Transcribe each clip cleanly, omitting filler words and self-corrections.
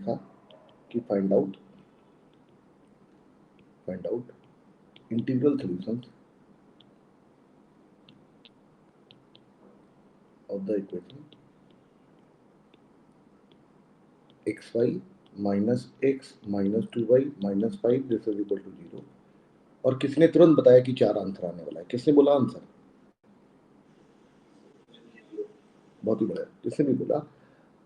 था कि find out integral solutions of the equation xy minus x minus 2y minus 5 this is equal to 0। और किसने तुरंत बताया कि 4 आंसर आने वाला है? किसने बोला आंसर? बहुत ही बढ़िया। किसने भी बोला?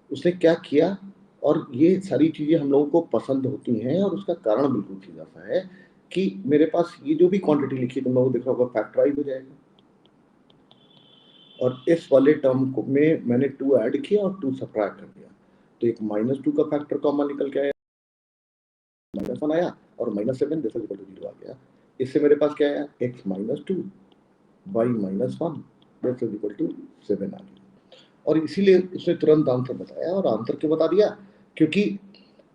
उसने क्या किया? और ये सारी चीजें हम लोगों को पसंद होती हैं और उसका कारण बिल्कुल सीधा सा है कि मेरे पास ये जो भी क्वांटिटी लिखी तुम लोगों को दिख रहा होगा फैक्टराइज हो जाएगा, और इस वाले टर्म को में मैंने 2 ऐड किया और 2 सब्ट्रैक्ट कर दिया, तो एक -2 का फैक्टर कॉमन निकल के आया, -1 आया और -7 दिस इज इक्वल टू 0 आ गया। इससे मेरे पास क्या आया? x -2 y -1 this is equal to 7 आ गया। और इसीलिए उसने तुरंत आंसर बताया। और आंसर क्यों बता दिया? क्योंकि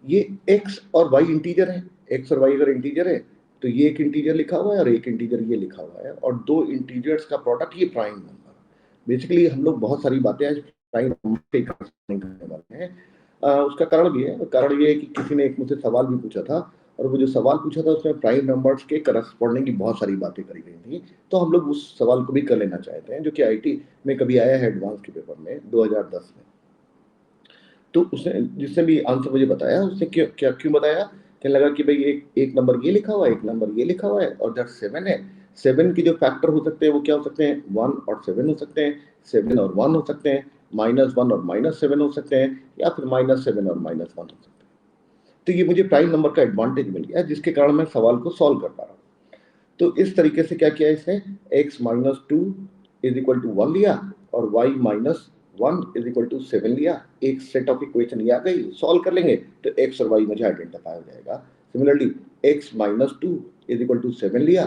ये x और y इंटीजर है। x और y अगर इंटीजर है तो ये एक इंटीजर लिखा हुआ है और एक इंटीजर ये लिखा हुआ है, और दो इंटीजर्स का प्रोडक्ट ये प्राइम नंबर। बेसिकली हम लोग बहुत सारी बातें आज प्राइम नंबर पे करने वाले हैं। उसका कारण भी है। कारण ये है कि किसी ने एक मुझसे सवाल भी पूछा था, और वो जो सवाल पूछा था उसमें प्राइम नंबर्स के करस्पॉन्डिंग की बहुत सारी बातें करी गई थी, तो हम लोग उस सवाल को भी कर लेना चाहते हैं, जो कि आईटी में कभी आया है एडवांस के पेपर में 2010 में। तो उसने जिसने भी आंसर मुझे बताया उसने क्यों बताया? कहने लगा कि भाई एक नंबर ये लिखा हुआ है, एक नंबर ये लिखा हुआ है, और जब 7 है, 7 के जो फैक्टर हो सकते हैं वो क्या हो सकते हैं? 1 और 7 हो सकते हैं, 7 और 1 हो सकते हैं, -1 और -7 हो सकते हैं, या फिर -7 और -1 हो सकते हैं। तो ये मुझे प्राइम नंबर का एडवांटेज मिल गया, जिसके कारण मैं सवाल को सॉल्व कर पा रहा हूँ। तो इस तरीके से क्या किया इसने? x -2 इज इक्वल टू 1 लिया और y -1 इज इक्वल टू 7 लिया। एक सेट ऑफ इक्वेशन ये आ गई, सॉल्व कर लेंगे तो x और y मुझे आइडेंटिफाई हो जाएगा। Similarly x -2 is equal to 7 लिया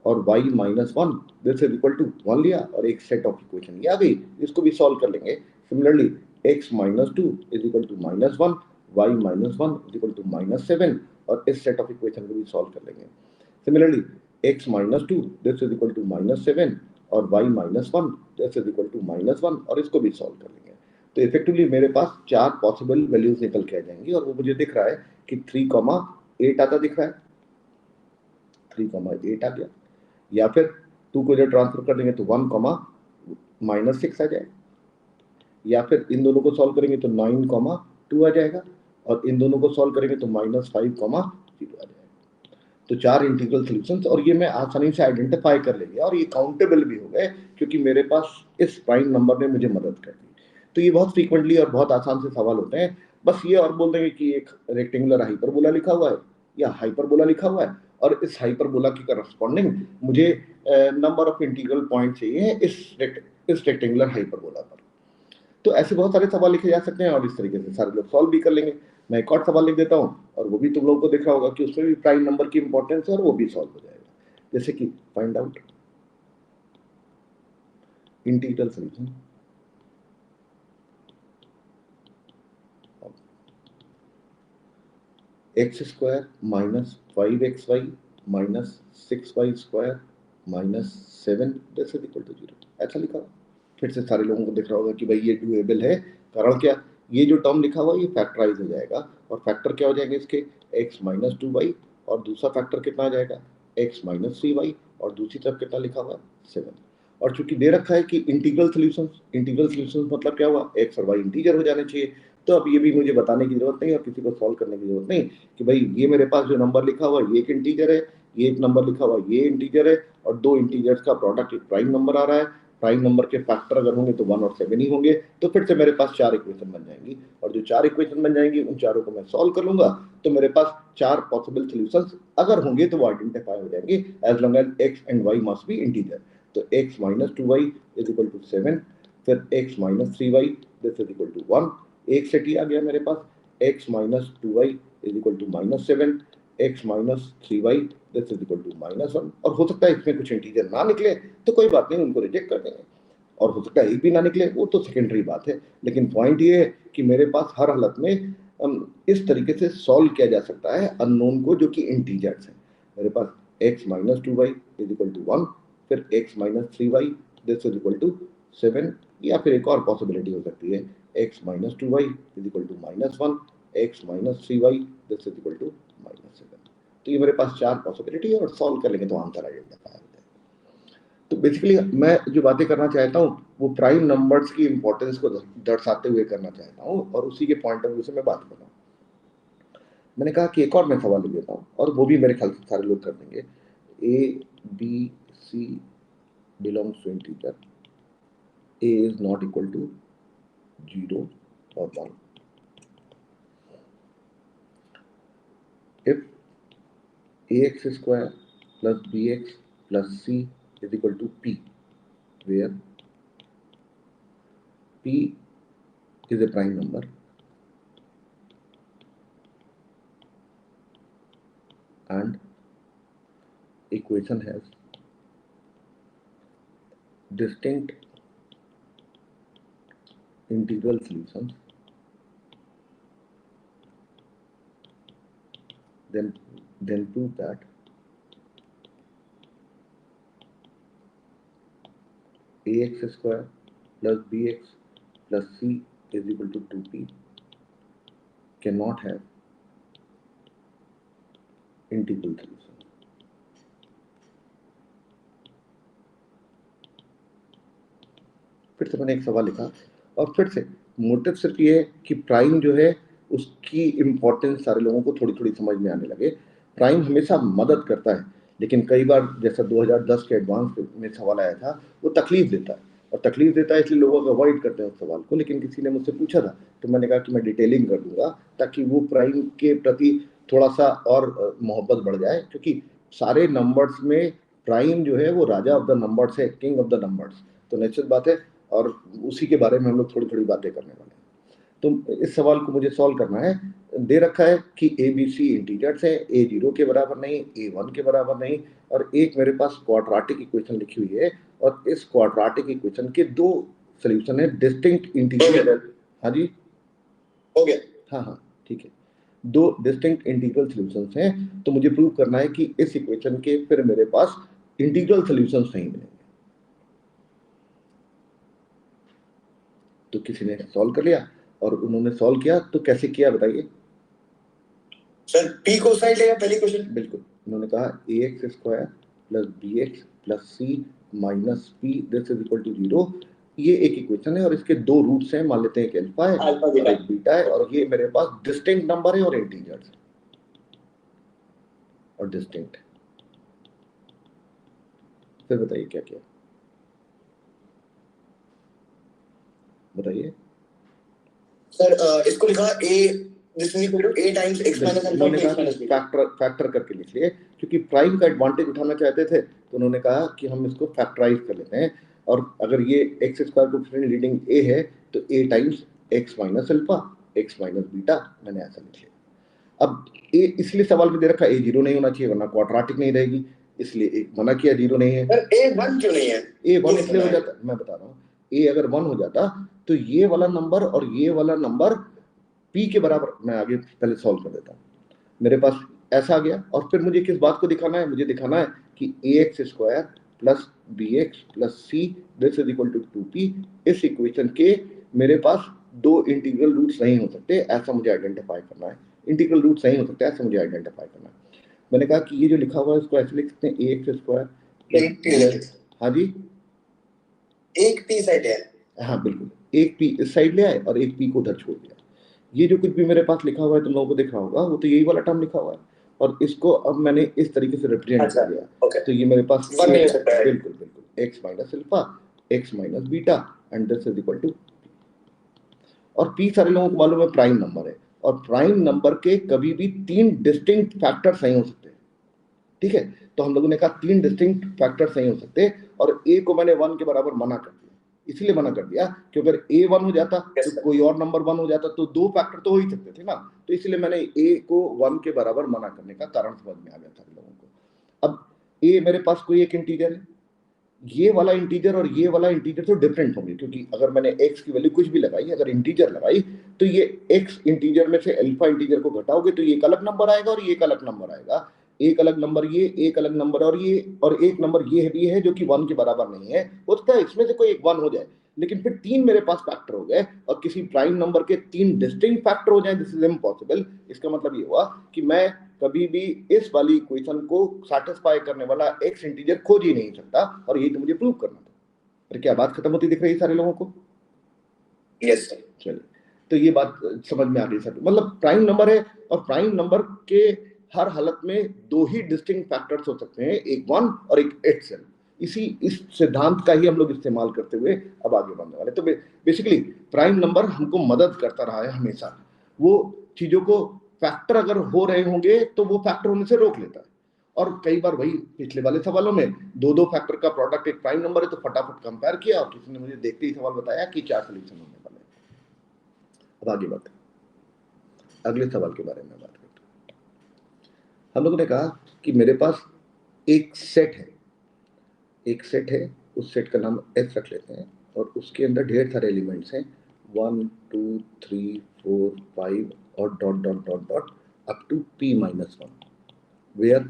और y -1 this is equal to 1 लिया, और एक सेट ऑफ इक्वेशन ये आ गई, इसको भी सॉल्व कर लेंगे। Similarly x -2 is equal to -1, y -1 is equal to -7, और इस सेट ऑफ इक्वेशन को भी सॉल्व कर लेंगे। Similarly x -2 this is equal to -7 और y -1 this is equal to -1, और इसको भी सॉल्व कर लेंगे। तो इफेक्टिवली मेरे पास 4 पॉसिबल वैल्यूज निकल के आ जाएंगी, और वो मुझे दिख रहा है कि 3,8 आता दिख रहा है, 3,8 आ गया। या फिर 2 को जब ट्रांसफर कर देंगे तो 1,-6 आ जाएगा, या फिर इन दोनों को सॉल्व करेंगे तो 9,2 आ जाएगा, और इन दोनों को सॉल्व करेंगे तो -5,0 आ जाएगा। तो 4 इंटीग्रल सॉल्यूशंस, और ये मैं आसानी से आइडेंटिफाई कर लेंगे, और ये काउंटेबल भी हो गए क्योंकि मेरे पास इस प्राइम नंबर ने मुझे मदद कर दी। तो ये बहुत फ्रीक्वेंटली और बहुत आसान से सवाल होते हैं। बस ये और बोल देंगे कि एक रेक्टेंगुलर हाइपरबोला लिखा हुआ है या हाइपरबोला लिखा हुआ है, और इस हाइपरबोला की करस्पॉन्डिंग मुझे नंबर ऑफ इंटीग्रल पॉइंट चाहिए इस रेक्टेंगुलर हाइपरबोला पर। तो ऐसे बहुत सारे सवाल लिखे जा सकते हैं, और इस तरीके से सारे लोग सॉल्व भी कर लेंगे। मैं एक और सवाल लिख देता हूँ, और वो भी तुम लोगों को दिख रहा होगा कि उसमें भी प्राइम नंबर की इंपॉर्टेंस है, और वो भी सॉल्व हो जाएगा। जैसे कि find out integral solution x² -5xy -6y² -7 this is equal to 0, ऐसा लिखा हुआ। फिर से सारे लोगों को दिख रहा होगा कि भाई ये डुएबल है। कारण क्या? ये जो टर्म लिखा हुआ है ये फैक्टराइज हो जाएगा, और फैक्टर क्या हो जाएंगे इसके? x -2y, और दूसरा फैक्टर कितना आ जाएगा? x -3y, और दूसरी तरफ कितना लिखा हुआ है? 7। और चूंकि दे रखा है कि इंटीग्रल सॉल्यूशंस मतलब क्या हुआ? x और y इंटीजर हो जाने चाहिए। तो अब ये भी मुझे बताने की जरूरत नहीं और किसी को सॉल्व करने की जरूरत नहीं कि भाई ये मेरे पास जो नंबर लिखा हुआ है ये एक इंटीजर है, ये एक नंबर लिखा हुआ है ये इंटीजर है, और दो इंटीजर्स का प्रोडक्ट एक प्राइम नंबर आ रहा है। प्राइम नंबर के फैक्टर अगर होंगे तो 1 और 7 ही होंगे। तो फिर से मेरे पास 4 इक्वेशन बन जाएंगी, और जो 4 इक्वेशन बन जाएंगी उन चारों को मैं सॉल्व कर लूंगा। तो मेरे पास 4 पॉसिबल सॉल्यूशंस अगर होंगे तो वो आइडेंटिफाई हो जाएंगे, as long as x and y must be integer. तो x -2y is equal to 7, फिर x -3y this is equal to 1, एक सेट ही आ गया मेरे पास। x -2y is equal to -7, x -3y this is equal to -1, और हो सकता है इसमें कुछ इंटीजर ना निकले तो कोई बात नहीं, उनको रिजेक्ट कर देंगे, और हो सकता है एक भी ना निकले, वो तो सेकेंडरी बात है। लेकिन पॉइंट ये है कि मेरे पास हर हालत में इस तरीके से सॉल्व किया जा सकता है अननोन को, जो कि इंटीजर्स है। मेरे पास x -2y is equal to 1, फिर x -3y this is equal to 7, या फिर एक और पॉसिबिलिटी हो सकती है x -2y is equal to -1, x minus 3y this is equal to -7। तो ये मेरे पास 4 पॉसिबिलिटी है और सॉल्व कर लेंगे तो आंसर आ जाएगा। तो बेसिकली मैं जो बातें करना चाहता हूँ वो प्राइम नंबर्स की इंपॉर्टेंस को दर्शाते हुए करना चाहता हूँ और उसी के पॉइंट ऑफ व्यू से मैं बात कर रहा हूँ। मैंने कहा कि एक और मैं सवाल ले लेता हूँ और वो भी मेरे ख्याल से सारे लोग कर देंगे। A B C belongs to integer, A is not equal to 0 और 1 if ax square plus bx plus c is equal to p, where p is a prime number and equation has distinct integral solutions, then prove that ax square plus bx plus c is equal to 2p cannot have integral solution. फिर से मैंने एक सवाल लिखा और फिर से motive सिर्फ ये है कि प्राइम जो है उसकी इंपॉर्टेंस सारे लोगों को थोड़ी थोड़ी समझ में आने लगे। प्राइम हमेशा मदद करता है, लेकिन कई बार जैसा 2010 के एडवांस में सवाल आया था वो तकलीफ देता है, और तकलीफ देता है इसलिए लोग अवॉइड करते हैं उस सवाल को। लेकिन किसी ने मुझसे पूछा था तो मैंने कहा कि मैं डिटेलिंग कर दूंगा ताकि वो प्राइम के प्रति थोड़ा सा और मोहब्बत बढ़ जाए, क्योंकि सारे नंबर्स में प्राइम जो है वो राजा ऑफ द नंबर्स है, किंग ऑफ द नंबर्स। तो निश्चित बात है और उसी के बारे में हम लोग थोड़ी थोड़ी बातें करने वाले हैं। तो इस सवाल को मुझे सॉल्व करना है। दे रखा है कि ए बी सी इंटीजर्स है, ए 0 के बराबर नहीं, ए 1 के बराबर नहीं, और एक मेरे पास क्वाड्रेटिक इक्वेशन लिखी हुई है और इस क्वाड्रेटिक इक्वेशन के दो सॉल्यूशन है डिस्टिंक्ट इंटीग्रल। हाँ जी हो गया, हाँ हाँ ठीक है, दो डिस्टिंक्ट इंटीग्रल सॉल्यूशंस हैं। तो मुझे प्रूव करना है कि इस इक्वेशन के फिर मेरे पास इंटीग्रल सॉल्यूशंस नहीं मिलेंगे। तो किसी ने सॉल्व कर लिया और उन्होंने सॉल्व किया तो कैसे किया बताइए सर? p को साइड लेगा पहले क्वेश्चन। बिल्कुल, उन्होंने कहा ax square plus bx plus c minus p this is equal to 0। ये एक इक्वेशन है और इसके दो रूट्स हैं, मान लेते हैं एक अल्फा है और एक बीटा है, और ये मेरे पास डिस्टिंक्ट नंबर है और इंटीजर्स और डिस्टिंक्ट। फिर बताइए क्या किया, बताइए सर। इसको लिखा a this is equal to a times x minus alpha plus x minus beta, factor करके लिख लिए, क्योंकि प्राइम का एडवांटेज उठाना चाहते थे तो उन्होंने कहा कि हम इसको फैक्टराइज कर लेते हैं, और अगर ये x square coefficient leading a है तो a times x minus alpha x minus beta, मैंने ऐसा लिख लिया। अब a इसलिए सवाल में दे रखा a 0 नहीं होना चाहिए वरना क्वाड्रेटिक नहीं रहेगी, इसलिए एक मना किया 0 नहीं है। सर a 1 क्यों नहीं है? a 1 इसलिए हो जाता, मैं बता रहा हूँ, a अगर 1 हो जाता तो ये वाला नंबर और ये वाला नंबर p के बराबर, मैं आगे पहले सॉल्व कर देता हूँ, मेरे पास ऐसा आ गया। और फिर मुझे किस बात को दिखाना है, मुझे दिखाना है कि ax square plus bx plus c this is equal to 2p, इस इक्वेशन के मेरे पास दो इंटीग्रल रूट्स नहीं हो सकते, ऐसा मुझे आइडेंटिफाई करना है। इंटीग्रल रूट्स नहीं हो सकते ऐसा मुझे आइडेंटिफाई करना है। मैंने कहा कि ये जो लिखा हुआ है इसको ऐसे लिख सकते हैं ax स्क्वायर, हाँ जी एक p साइड है, हाँ बिल्कुल, एक p इस साइड ले आए और एक p को उधर छोड़ दिया। ये जो कुछ भी मेरे पास लिखा हुआ है तुम लोगों को दिख रहा होगा वो तो यही वाला टर्म लिखा हुआ है, और इसको अब मैंने इस तरीके से रिप्रेजेंट कर दिया। तो ये मेरे पास बिल्कुल बिल्कुल x minus alpha x minus beta and this is equal to, और p सारे लोगों को मालूम है प्राइम नंबर है, और प्राइम नंबर के कभी भी तीन डिस्टिंक्ट फैक्टर्स नहीं हो सकते, ठीक है। तो हम लोगों ने कहा तीन डिस्टिंक्ट फैक्टर्स नहीं हो सकते, और a को मैंने 1 के बराबर मना कर दिया, इसलिए मना कर दिया कि अगर a 1 हो जाता तो कोई और नंबर 1 हो जाता तो दो फैक्टर तो हो ही सकते थे ना, तो इसलिए मैंने a को 1 के बराबर मना करने का कारण समझ में आ गया था लोगों को। अब a मेरे पास कोई एक इंटीजर है, ये वाला इंटीजर और ये वाला इंटीजर तो डिफरेंट होंगे, क्योंकि अगर मैंने x की वैल्यू कुछ भी लगाई, अगर इंटीजर लगाई तो ये x इंटीजर में से अल्फा इंटीजर को घटाओगे तो ये एक अलग नंबर आएगा और ये एक अलग नंबर आएगा, एक अलग नंबर ये, एक अलग नंबर और ये, और एक नंबर ये भी है जो कि 1 के बराबर नहीं है। हो सकता है इसमें से कोई एक 1 हो जाए, लेकिन फिर 3 मेरे पास फैक्टर हो गए और किसी प्राइम नंबर के 3 डिस्टिंक्ट फैक्टर हो जाए, दिस इज इम्पॉसिबल। इसका मतलब ये हुआ कि मैं कभी भी इस वाली इक्वेशन को सैटिस्फाई करने वाला एक्स इंटीजर खोज ही नहीं सकता, और यही तो मुझे प्रूव करना था। फिर क्या बात खत्म होती दिख रही है सारे लोगों को? Yes sir. चलिए, तो ये बात समझ में आ गई सर। मतलब प्राइम नंबर है और प्राइम नंबर के हर हालत में 2 ही डिस्टिंक्ट फैक्टर्स हो सकते हैं, एक 1 और एक इटसेल्फ। इस सिद्धांत का ही हम लोग इस्तेमाल करते हुए अब आगे बढ़ने वाले। तो बेसिकली प्राइम नंबर हमको मदद करता रहा है हमेशा। वो चीजों को फैक्टर अगर हो रहे होंगे तो वो फैक्टर होने से रोक लेता है। और कई बार वही पिछले वाले सवालों में 2 फैक्टर का प्रोडक्ट एक प्राइम नंबर है, तो फटाफट कंपेयर किया और किसी ने मुझे देखते ही सवाल बताया कि क्या सोल्यूशन होने वाला है। अब आगे बढ़ते अगले सवाल के बारे में बात करते हैं। हम लोगों ने कहा कि मेरे पास एक सेट है, उस सेट का नाम एस रख लेते हैं, और उसके अंदर ढेर सारे एलिमेंट्स हैं, 1 2 3 4 5 और dot dot dot dot up to p-1, where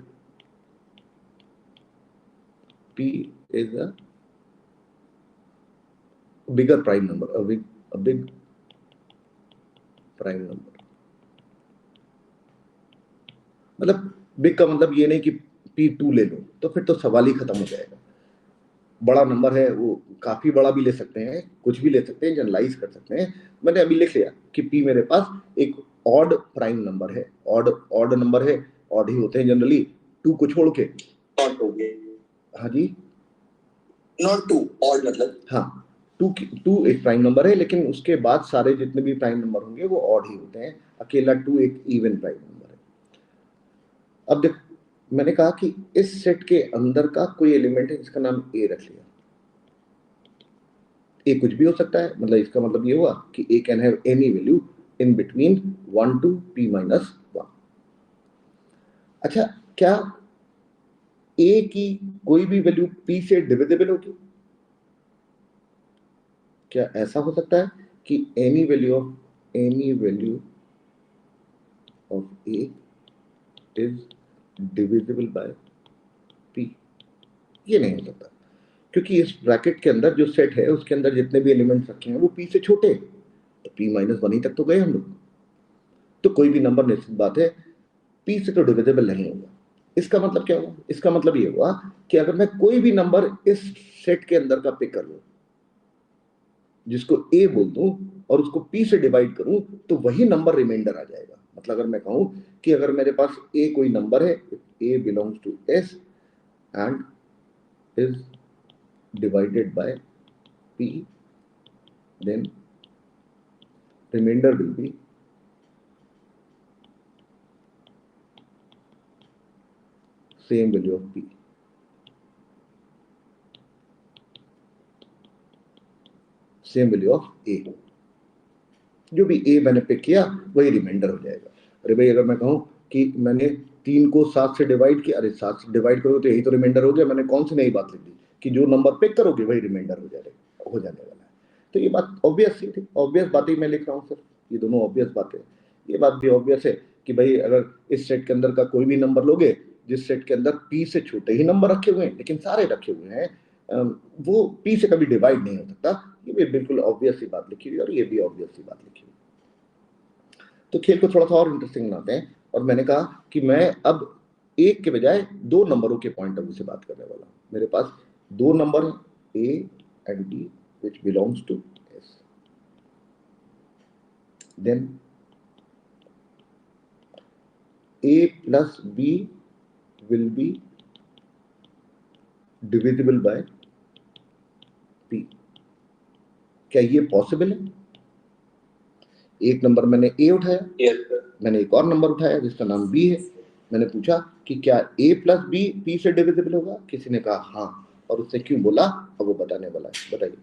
p is a bigger prime number, a big prime number। मतलब बिग का मतलब ये नहीं कि p2 ले लो, तो फिर तो सवाल ही खत्म हो जाएगा। बड़ा नंबर है, वो काफी बड़ा भी ले सकते हैं, कुछ भी ले सकते हैं, जनरलाइज कर सकते हैं। मैंने अभी लिख लिया कि p मेरे पास एक ऑड प्राइम नंबर है, ऑड नंबर है, ऑड ही होते हैं जनरली, 2 को छोड़ के। Not two. हाँ जी, नॉट टू, ऑड मतलब। हाँ, 2 एक प्राइम नंबर है, लेकिन उसके बाद सारे जितने भी प्राइम नंबर होंगे वो ऑड ही होते हैं, अकेला 2 एक इवन प्राइम नंबर है। अब देख, मैंने कहा कि इस सेट के अंदर का कोई एलिमेंट है जिसका नाम ए रख लिया। ए कुछ भी हो सकता है, मतलब इसका मतलब ये हुआ कि A can have any value in between 1 to p-1। अच्छा, क्या ए की कोई भी वैल्यू p से डिविजिबल होगी? क्या ऐसा हो सकता है कि any value of A is divisible by p? ये नहीं हो सकता, क्योंकि इस ब्रैकेट के अंदर जो सेट है उसके अंदर जितने भी एलिमेंट्स रखे हैं वो p से छोटे, तो p-1 ही तक तो गए हम लोग। तो कोई भी नंबर निश्चित बात है p से तो डिविजिबल नहीं होगा। इसका मतलब क्या हुआ? इसका मतलब ये हुआ कि अगर मैं कोई भी नंबर इस सेट के अंदर का पिक कर लूं, जिसको a बोल दूं और उसको p से डिवाइड करूं, तो वही नंबर रिमाइंडर आ जाएगा। मतलब अगर मैं कहूं कि अगर मेरे पास a कोई नंबर है, a belongs to s and is divided by p, then remainder will be same value of p। Same value of a, जो भी a मैंने पिक किया वही रिमाइंडर हो जाएगा। अरे भाई, अगर मैं कहूं कि मैंने 3 को 7 से डिवाइड किया, अरे 7 से डिवाइड करो तो यही तो रिमाइंडर हो गया। मैंने कौन सी नई बात लिख दी कि जो नंबर पिक करोगे वही रिमाइंडर हो जाने वाला है। तो ये बात ऑब्वियस थी, ऑब्वियस बात ही मैं लिख रहा हूँ सर, ये दोनों ऑब्वियस बातें। ये बात भी ऑब्वियस है कि भाई अगर इस सेट के अंदर का कोई भी नंबर लोगे जिस सेट के अंदर p से छोटे ही नंबर रखे हुए हैं लेकिन सारे रखे हुए हैं, वो p से कभी डिवाइड नहीं हो सकता। ये भी बिल्कुल ऑब्वियस सी बात लिखी हुई और ये भी ऑब्वियस सी बात लिखी हुई। तो खेल को थोड़ा सा और इंटरेस्टिंग बनाते हैं, और मैंने कहा कि मैं अब एक के बजाय 2 नंबरों के पॉइंट ऑफ व्यू से बात करने वाला हूं। मेरे पास 2 नंबर हैं, a and b which belongs to s। then a plus b will be divisible by p। क्या ये पॉसिबल है? एक नंबर मैंने a उठाया, मैंने एक और नंबर उठाया जिसका नाम b है, मैंने पूछा कि क्या a प्लस b p से डिविजिबल होगा? किसी ने कहा हाँ, और उससे क्यों बोला अब वो बताने वाला है, बताइए।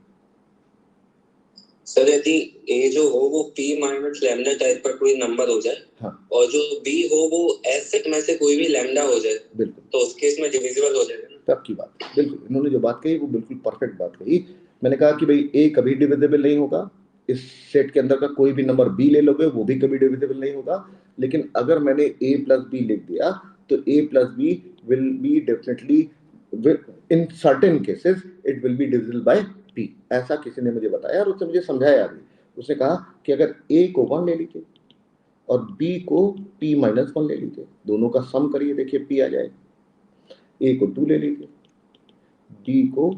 सर यदि a जो हो वो p माइनस लैम्डा टाइप का कोई नंबर हो जाए, हाँ, और जो b हो वो s सेट में से कोई भी लैम्डा हो जाए, बिल्कुल, तो उस केस में डिविजिबल हो जाएगा। तब की बात, बिल्कुल इन्होंने जो बात कही वो बिल्कुल परफेक्ट बात कही। मैंने कहा कि भाई a कभी डिविजिबल नहीं होगा, इस सेट के अंदर का कोई भी नंबर b ले लोगे वो भी कभी डिविजिबल नहीं होगा। लेकिन अगर मैंने a प्लस b लिख दिया तो a plus b will be definitely in certain cases it will be divisible by p, ऐसा किसी ने मुझे बताया और उसने मुझे समझाया भी। उसने कहा कि अगर a को 1 ले लीजिए और b को p माइनस 1 ले लीजिए, दोनों का सम करिए, देखिए p आ जाएगा। a को 2 ले लीजिए, b को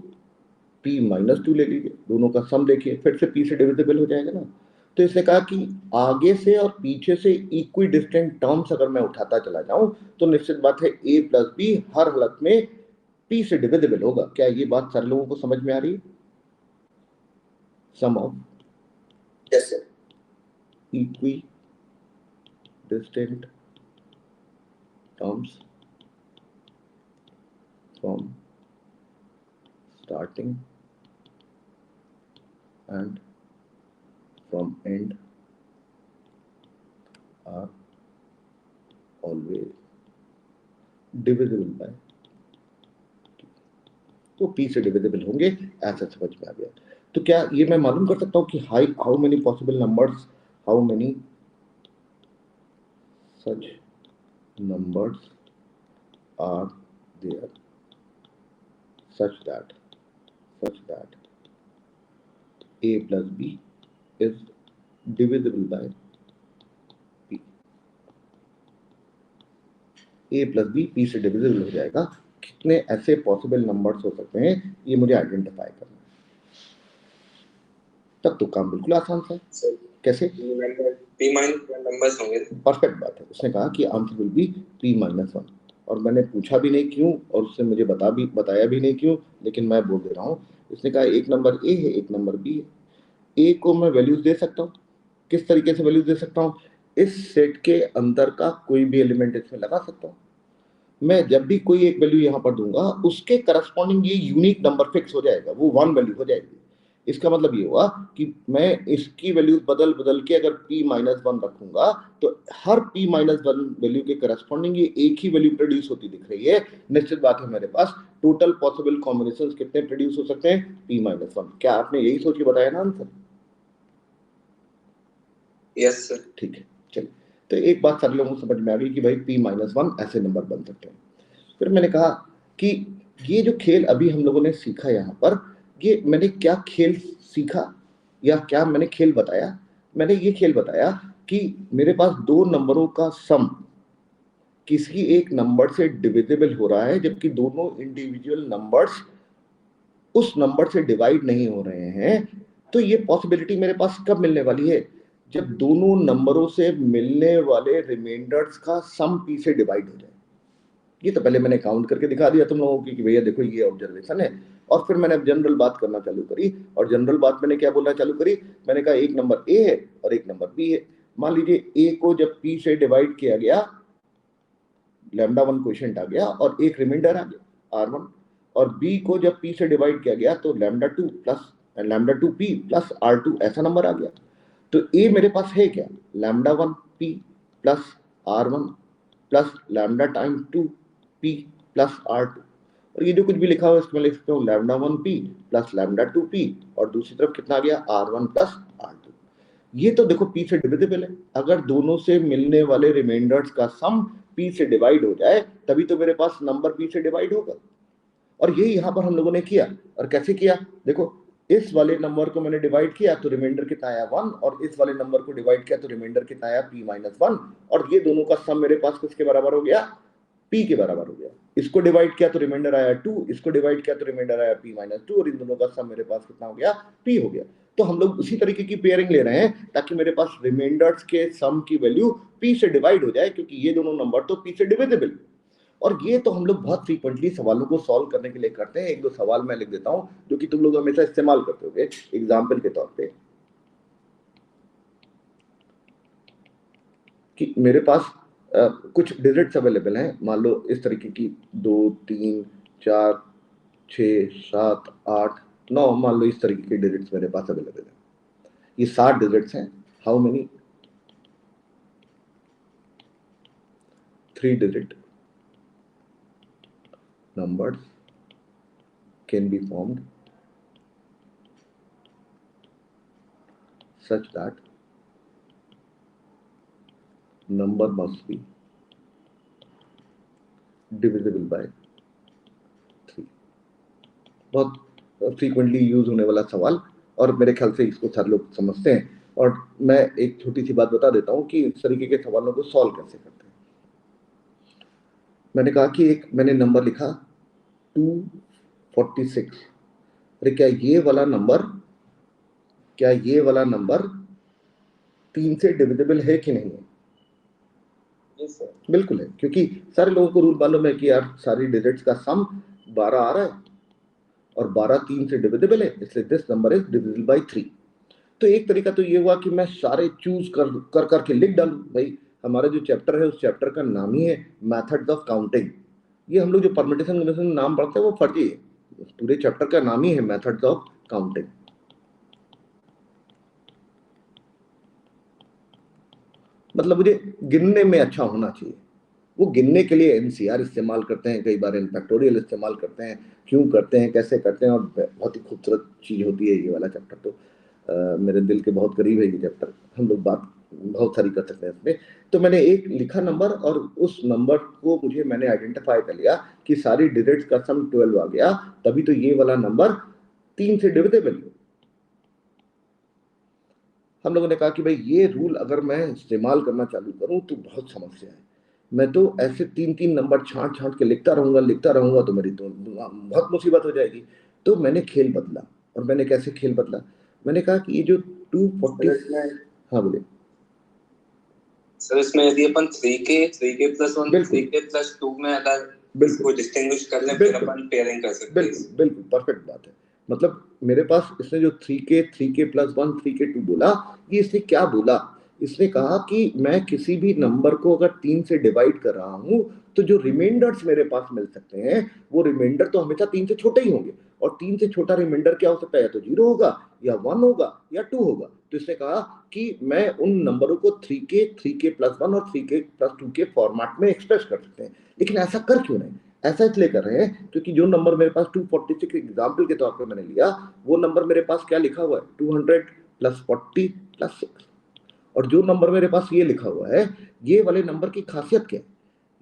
p माइनस 2 ले लीजिए, दोनों का सम देखिए, फिर से p से डिविजिबल हो जाएगा ना। तो इसने कहा कि आगे से और पीछे से इक्वी डिस्टेंट टर्म्स अगर मैं उठाता चला जाऊं तो निश्चित बात है a प्लस बी हर हालत में p से डिविजिबल होगा। क्या ये बात सारे लोगों को समझ में आ रही है? Sum of yes sir. Equidistant terms from starting and from end are always divisible by, तो p से डिविजिबल होंगे, ऐसा समझ में आ गया। तो क्या ये मैं मालूम कर सकता हूँ कि how many possible numbers, how many such numbers are there such that a plus b is divisible by p, a plus b p से डिविजिबल हो जाएगा। कितने ऐसे पॉसिबल नंबर्स हो सकते हैं ये मुझे आइडेंटिफाई करना है। तब तो काम बिल्कुल आसान था। कैसे? p माइनस नंबर्स होंगे। परफेक्ट बात है। उसने कहा कि answer will be p minus 1 और मैंने पूछा भी नहीं क्यों और उसने मुझे बताया भी नहीं क्यों, लेकिन मैं बोल दे रहा हूँ। उसने कहा एक नंबर a है, एक नंबर b है। a को मैं वैल्यूज दे सकता हूँ। किस तरीके से वैल्यूज दे सकता हूँ? इस सेट के अंदर का कोई भी एलिमेंट इसमें लगा सकता हूँ। मैं जब भी कोई एक वैल्यू यहाँ पर दूंगा उसके करस्पॉन्डिंग ये यूनिक नंबर फिक्स हो जाएगा, वो 1 वैल्यू हो जाएगी। इसका मतलब ये हुआ कि मैं इसकी वैल्यू बदल बदल के अगर p माइनस 1 रखूंगा तो हर p माइनस 1 वैल्यू के करस्पॉन्डिंग ये एक ही वैल्यू प्रोड्यूस होती दिख रही है। निश्चित बात है मेरे पास टोटल पॉसिबल कॉम्बिनेशंस कितने प्रोड्यूस हो सकते हैं? p minus 1। क्या आपने यही सोच के बताया ना आंसर? Yes sir. ठीक है, चलिए। तो एक बात सारे लोगों को समझ में आ गई कि भाई p माइनस 1 ऐसे नंबर बन सकते हैं। फिर मैंने कहा कि ये जो खेल अभी हम लोगों ने सीखा यहाँ पर, ये मैंने क्या खेल सीखा या क्या मैंने खेल बताया? मैंने ये खेल बताया कि मेरे पास दो नंबरों का सम किसी एक नंबर से डिविजिबल हो रहा है जबकि दोनों इंडिविजुअल नंबर्स उस नंबर से डिवाइड नहीं हो रहे हैं। तो ये पॉसिबिलिटी मेरे पास कब मिलने वाली है? जब दोनों नंबरों से मिलने वाले रिमाइंडर्स का सम p से डिवाइड हो जाए। ये तो पहले मैंने काउंट करके दिखा दिया तुम लोगों की कि भैया देखो ये ऑब्जर्वेशन है। और फिर मैंने जनरल बात करना चालू करी और जनरल बात मैंने क्या बोलना चालू करी? मैंने कहा एक नंबर a है और एक नंबर b है। मान लीजिए a को जब p से डिवाइड किया गया, लैम्डा 1 क्वोशिएंट आ गया और एक रिमाइंडर आ गया r1, और b को जब p से डिवाइड किया गया तो lambda 2 plus lambda 2p plus r2 ऐसा नंबर आ गया। तो a मेरे पास है क्या? Lambda 1p plus r1 plus lambda time 2p plus r2, और ये जो कुछ भी लिखा हुआ है इसमें लिख सकता हूँ lambda 1p plus lambda 2p और दूसरी तरफ कितना आ गया? r1 plus r2। ये तो देखो p से डिविजिबल है। अगर दोनों से मिलने वाले रिमाइंडर्स का सम p से डिवाइड हो जाए तभी तो मेरे पास नंबर p से डिवाइड होगा। और यही यहाँ पर हम लोगों ने किया। और कैसे किया? देखो, इस वाले नंबर को मैंने डिवाइड किया तो रिमाइंडर कितना आया 1, और इस वाले नंबर को डिवाइड किया तो रिमाइंडर कितना आया p माइनस 1, और ये दोनों का सम मेरे पास किसके बराबर हो गया? p के बराबर हो गया। इसको डिवाइड किया तो रिमाइंडर आया 2, इसको डिवाइड किया तो रिमाइंडर आया p माइनस 2, और इन दोनों का सम मेरे पास कितना हो गया? p हो गया। तो हम लोग उसी तरीके की पेयरिंग ले रहे हैं ताकि मेरे पास रिमाइंडर्स के सम की वैल्यू p से डिवाइड हो जाए, क्योंकि ये दोनों नंबर तो p से डिविजिबल। और ये तो हम लोग बहुत फ्रीक्वेंटली सवालों को सॉल्व करने के लिए करते हैं। एक दो सवाल मैं लिख देता हूं जो कि तुम लोग हमेशा इस्तेमाल करते होगे एग्जाम्पल के तौर पे, कि मेरे पास कुछ डिजिट्स अवेलेबल हैं। मान लो इस तरीके की 2 3 4 6 7 8 9, मान लो इस तरीके के डिजिट्स मेरे पास अवेलेबल है। ये 7 डिजिट्स हैं। How many 3 digit numbers can be formed such that number must be divisible by 3। बहुत फ्रीक्वेंटली यूज होने वाला सवाल, और मेरे ख्याल से इसको सारे लोग समझते हैं। और मैं एक छोटी सी बात बता देता हूँ कि इस तरीके के सवालों को सॉल्व कैसे करते हैं। मैंने कहा कि एक मैंने नंबर लिखा 246। अरे क्या ये वाला नंबर 3 से डिविजिबल है कि नहीं है? Yes sir. बिल्कुल है, क्योंकि सारे लोगों को रूल मालूम है कि यार सारी डिजिट्स का सम 12 आ रहा है और 12 3 से डिविजिबल है, इसलिए this number is divisible bye 3। तो एक तरीका तो ये हुआ कि मैं सारे चूज कर करके लिख डालूं। भाई हमारा जो चैप्टर है उस चैप्टर का नाम ही है मेथड्स ऑफ काउंटिंग। ये हम लोग जो परमिटेशन कम्बिनेशन नाम पढ़ते हैं वो फर्जी है, पूरे चैप्टर का नाम ही है मेथड्स ऑफ काउंटिंग। मतलब मुझे गिनने में अच्छा होना चाहिए। वो गिनने के लिए एनसीआर इस्तेमाल करते हैं, कई बार एन फैक्टोरियल इस्तेमाल करते हैं, क्यों करते हैं, कैसे करते हैं, और बहुत ही खूबसूरत चीज होती है ये वाला चैप्टर। तो मेरे दिल के बहुत करीब है ये चैप्टर, हम लोग बात बहुत सारी कर सकते हैं इसमें। तो मैंने एक लिखा नंबर, और उस नंबर को मैंने आइडेंटिफाई कर लिया कि सारी डिजिट्स का सम 12 आ गया, तभी तो ये वाला नंबर 3 से डिविजिबल है। हम लोगों ने कहा कि भाई ये रूल अगर मैं इस्तेमाल करना चालू करूं तो बहुत समस्या है। मैं तो ऐसे 3 नंबर छांट के लिखता रहूंगा तो मेरी तो बहुत मुसीबत हो जाएगी। तो मैंने खेल बदला। और मैंने कैसे खेल बदला? मैंने कहा कि ये जो 240, हाँ बोले सर, इसमें यदि अपन 3k प्लस 1 बिल्कुल 3k प्लस 2 में अगर बिल्कुल इसको डिस्टिंग्विश कर लें, फिर बिल्कुल अपन पेयरिंग कर सकते हैं। बिल्कुल बिल्कुल परफेक्ट बात है। मतलब मेरे पास इसने जो 3k प्लस 1 3k 2 बोला, ये इसने क्या बोला? इसने कहा कि मैं किसी भी नंबर को अगर 3 से डिवाइड कर रहा हूं तो जो रिमाइंडर्स मेरे पास मिल सकते हैं वो रिमाइंडर तो हमेशा 3 से छोटे ही होंगे, और 3 से छोटा रिमाइंडर क्या हो सकता है? या तो 0 होगा, या 1 होगा, या 2 होगा। तो इसने कहा कि मैं उन नंबरों को 3k प्लस 1 और 3k प्लस 2 के फॉर्मेट में एक्सप्रेस कर सकते हैं। लेकिन ऐसा कर क्यों नहीं? ऐसा इसलिए कर रहे हैं क्योंकि जो नंबर मेरे पास 246 एग्जाम्पल के तौर पर मैंने लिया, वो नंबर मेरे पास क्या लिखा हुआ है? 200 प्लस 40 प्लस 6। और जो नंबर मेरे पास ये लिखा हुआ है, ये वाले नंबर की खासियत क्या है?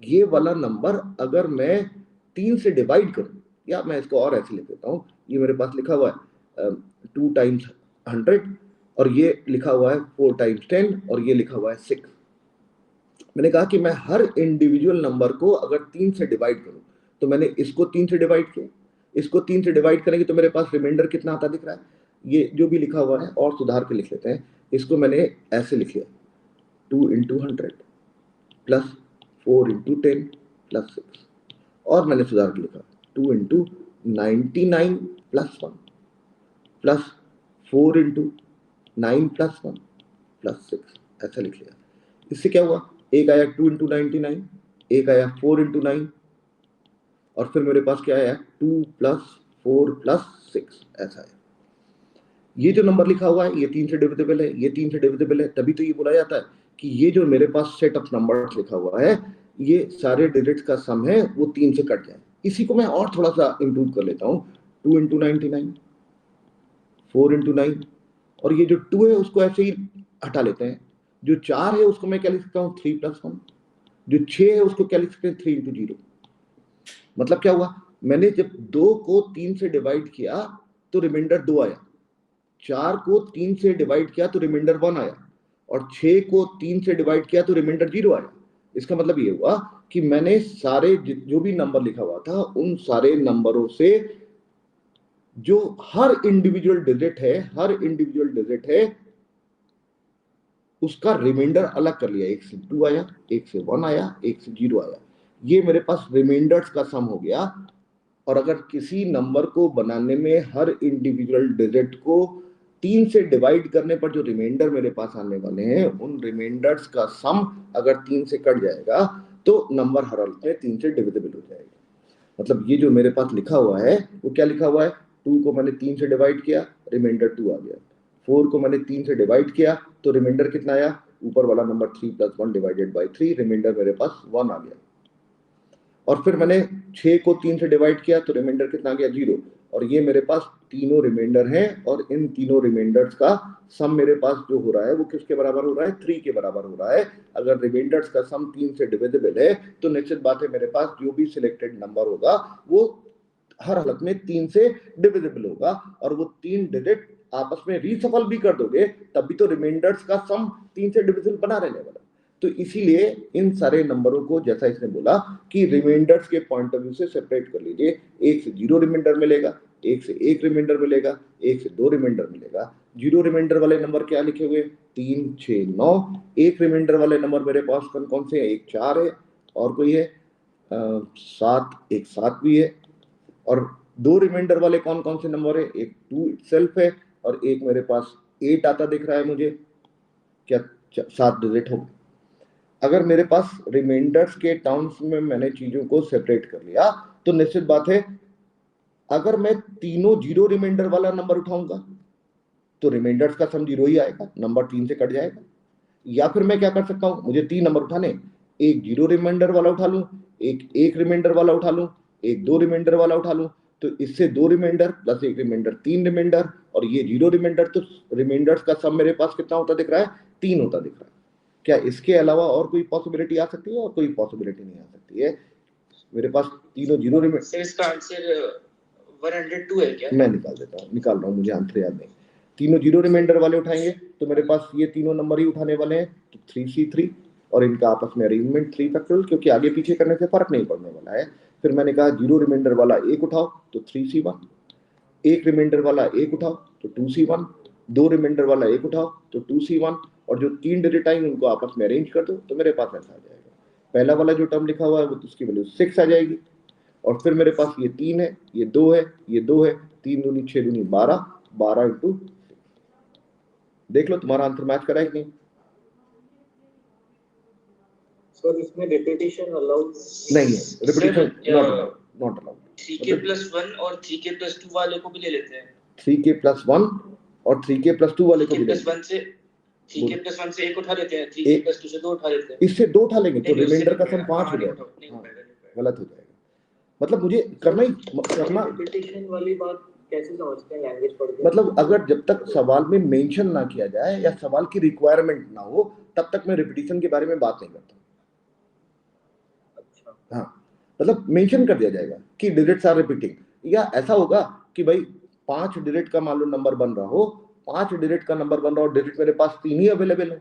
ये वाला नंबर अगर मैं 3 से डिवाइड करूं, या मैं इसको और ऐसे लिख देता हूं, ये मेरे पास लिखा हुआ है 2 टाइम्स 100, और ये लिखा हुआ है 4 टाइम्स 10, और ये लिखा हुआ है 6। मैंने कहा कि मैं हर इंडिविजुअल नंबर को अगर 3 से डिवाइड करूं, तो मैंने इसको 3 से डिवाइड किया, इसको 3 से डिवाइड करेंगे तो मेरे पास रिमाइंडर कितना आता दिख रहा है? ये जो भी लिखा हुआ है और सुधार के लिख लेते हैं। इसको मैंने ऐसे लिख लिया 2 इंटू 100 प्लस 4 इंटू 10 प्लस 6, और मैंने सुधार के लिखा 2 into 99 plus 1 plus 4 into 9 plus 1 plus 6, ऐसा लिख लिया। इससे क्या हुआ? एक आया 2 इंटू 99, एक आया 4 इंटू 9, और फिर मेरे पास क्या आया 2 प्लस 4 प्लस 6, ऐसा है। ये जो नंबर लिखा हुआ है ये 3 से डिविजिबल है, ये 3 से डिविजिबल है, तभी तो ये बोला जाता है कि ये जो मेरे पास सेट ऑफ नंबर्स लिखा हुआ है, ये सारे डिजिट्स का सम है, वो 3 से कट जाए। इसी को मैं और थोड़ा सा इंप्रूव कर लेता हूँ, 2 इंटू 99, 4 इंटू 9, और ये जो 2 है उसको ऐसे ही हटा लेते हैं। जो 4 है उसको मैं क्या लिख सकता हूँ? 3 प्लस 1। जो 6 है उसको क्या लिख सकते हैं? 3 इंटू 0। मतलब क्या हुआ? मैंने जब 2 को 3 से डिवाइड किया तो रिमाइंडर 2 आया, 4 को 3 से डिवाइड किया तो रिमाइंडर 1 आया, और 6 को 3 से डिवाइड किया तो रिमाइंडर 0 आया। इसका मतलब ये हुआ कि मैंने सारे जो भी नंबर लिखा हुआ था उन सारे नंबरों से जो हर इंडिविजुअल डिजिट है उसका रिमाइंडर अलग कर लिया। एक से 2 आया, एक से 1 आया, एक से 0 आया। ये मेरे पास रिमाइंडर्स का सम हो गया। और अगर किसी नंबर को बनाने में हर इंडिविजुअल डिजिट को 3 से डिवाइड करने पर जो रिमाइंडर मेरे पास आने वाले हैं, उन रिमाइंडर्स का सम अगर 3 से कट जाएगा तो नंबर हर हालत में 3 से डिविजिबल हो जाएगा। मतलब ये जो मेरे पास लिखा हुआ है वो क्या लिखा हुआ है? 2 को मैंने 3 से डिवाइड किया, रिमाइंडर 2 आ गया। 4 को मैंने 3 से डिवाइड किया तो रिमाइंडर कितना आया? ऊपर वाला number 3 plus 1 divided by 3, remainder मेरे पास 1 आ गया। और फिर मैंने 6 को 3 से डिवाइड किया तो रिमाइंडर कितना आ गया? 0। और ये मेरे पास तीनों रिमाइंडर हैं, और इन तीनों रिमाइंडर्स का सम मेरे पास जो हो रहा है वो किसके बराबर हो रहा है? 3 के बराबर हो रहा है। अगर रिमाइंडर्स का सम 3 से डिविजिबल है तो निश्चित बात है मेरे पास जो भी सिलेक्टेड नंबर होगा वो हर हालत में 3 से डिविजिबल होगा, और वो 3 डिजिट आपस में रीसफल भी कर दोगे तब भी तो रिमाइंडर्स का सम 3 से डिविजिबल बना रहने वाला। तो इसीलिए इन सारे नंबरों को, जैसा इसने बोला कि रिमाइंडर्स के पॉइंट ऑफ व्यू से सेपरेट कर लीजिए। 1 से 0 रिमाइंडर मिलेगा, 1 से 1 रिमाइंडर मिलेगा, 1 से 2 रिमाइंडर मिलेगा। 0 रिमाइंडर वाले नंबर क्या लिखे हुए, 3, 6, 9। 1 रिमाइंडर वाले नंबर मेरे पास कौन कौन से हैं, एक 4 है और कोई है 7, एक 7 भी है। और 2 रिमाइंडर वाले कौन कौन से नंबर है, एक 2 इटसेल्फ है और एक मेरे पास 8 आता दिख रहा है मुझे, क्या 7 डिजिट हो। अगर मेरे पास रिमाइंडर्स के टर्म्स में मैंने चीजों को सेपरेट कर लिया तो निश्चित बात है, अगर मैं तीनों 0 रिमाइंडर वाला नंबर उठाऊंगा तो रिमाइंडर्स का सम 0 ही आएगा, नंबर 3 से कट जाएगा। या फिर मैं क्या कर सकता हूं, मुझे 3 नंबर उठाने, एक 0 रिमाइंडर वाला उठा लूं, एक 1 रिमाइंडर वाला उठा लूं, एक 2 रिमाइंडर वाला उठा लूं। तो इससे 2 रिमाइंडर प्लस 1 रिमाइंडर 3 रिमाइंडर, और ये 0 रिमाइंडर, तो रिमाइंडर्स का सम मेरे पास कितना होता दिख रहा है, 3 होता दिख रहा है। क्या इसके अलावा और कोई पॉसिबिलिटी आ सकती है, और कोई पॉसिबिलिटी नहीं आ सकती है। मेरे पास तीनों 0 रिमाइंडर। सर इसका आंसर 102 है क्या? मैं निकाल देता हूँ, निकाल रहा हूँ, मुझे आंसर याद नहीं। तीनों 0 रिमाइंडर वाले उठाएंगे तो मेरे पास ये तीनों नंबर ही उठाने वाले हैं, तो 3C3, और इनका आपस में अरेंजमेंट 3 फैक्टोरियल, क्योंकि आगे पीछे करने से फर्क नहीं पड़ने वाला है। फिर मैंने कहा 0 रिमाइंडर वाला 1 उठाओ तो 3C1, 1 रिमाइंडर वाला 1 उठाओ तो 2C1, 2 रिमाइंडर वाला 1 उठाओ तो 2C1, और जो 3 डिजिट आएंगे उनको आपस में अरेंज कर दो तो मेरे पास ऐसा आ जाएगा। पहला वाला जो टर्म लिखा हुआ है वो उसकी वैल्यू 6 आ जाएगी, और फिर मेरे पास ये 3 है, ये 2 है, ये 2 है, 3 दूनी 6 दूनी 12, 12 इंटू, देख लो तुम्हारा आंसर मैच करा है कि नहीं। सर इसमें रिपीटिशन अलाउड नहीं है, रिपीटिशन नॉट अलाउड। 3k+1 और 3k+2 वाले को भी ले लेते हैं। 3k+1 और 3k+2 वाले को भी ले लेते हैं। 3k+1 से 1 उठा लेते हैं, 3k+2 से 2 उठा लेते हैं। इससे 2 उठा लेंगे तो रिमाइंडर का सम 5 हो नहीं जाएगा। हो पाएगा। गलत हो जाएगा, मतलब मुझे करना रिपीटिशन वाली बात कैसे समझते हैं लैंग्वेज पढ़ के? मतलब अगर जब तक सवाल में मेंशन ना किया जाए या सवाल की रिक्वायरमेंट ना हो तब तक मैं रिपीटिशन के बारे में बात नहीं करता। हाँ, मतलब मेंशन कर दिया जाएगा कि डिजिट्स आर रिपीटिंग, या ऐसा होगा कि भाई 5 डिजिट का मान लो नंबर बन रहा हो, 5 डिजिट का नंबर बन रहा हो, डिजिट मेरे पास 3 ही अवेलेबल है,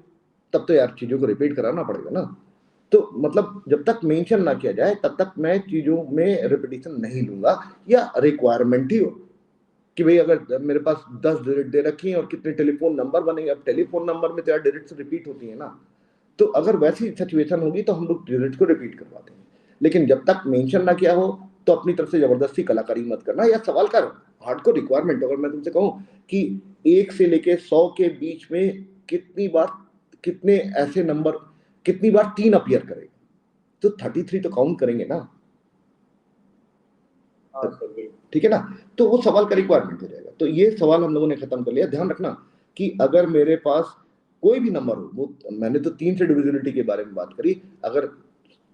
तब तो यार चीजों को रिपीट कराना पड़ेगा ना। तो मतलब जब तक मेंशन ना किया जाए तब तक मैं चीजों में रिपीटिशन नहीं लूंगा, या रिक्वायरमेंट ही हो कि भाई अगर मेरे पास 10 डिजिट दे रखी हैं और कितने टेलीफोन नंबर बनेंगे, अब टेलीफोन नंबर में तो यार डिजिट्स रिपीट होती है ना, तो अगर वैसी सिचुएशन होगी तो हम लोग डिजिट को रिपीट करवा देंगे। लेकिन जब तक मेंशन ना किया हो तो अपनी तरफ से जबरदस्ती कलाकारी मत करना, या सवाल कर हार्डकोर रिक्वायरमेंट। अगर मैं तुमसे कहूं कि 1 से लेके 100 के बीच में कितनी बार, कितने ऐसे नंबर, कितनी बार 3 अपीयर करेगा, तो 33 तो काउंट करेंगे ना। ठीक है ना, तो वो सवाल का रिक्वायरमेंट हो जाएगा। तो ये सवाल हम लोगों ने खत्म कर लिया। ध्यान रखना कि अगर मेरे पास कोई भी नंबर हो, वो मैंने तो 3 से डिविजिबिलिटी के बारे में बात करी, अगर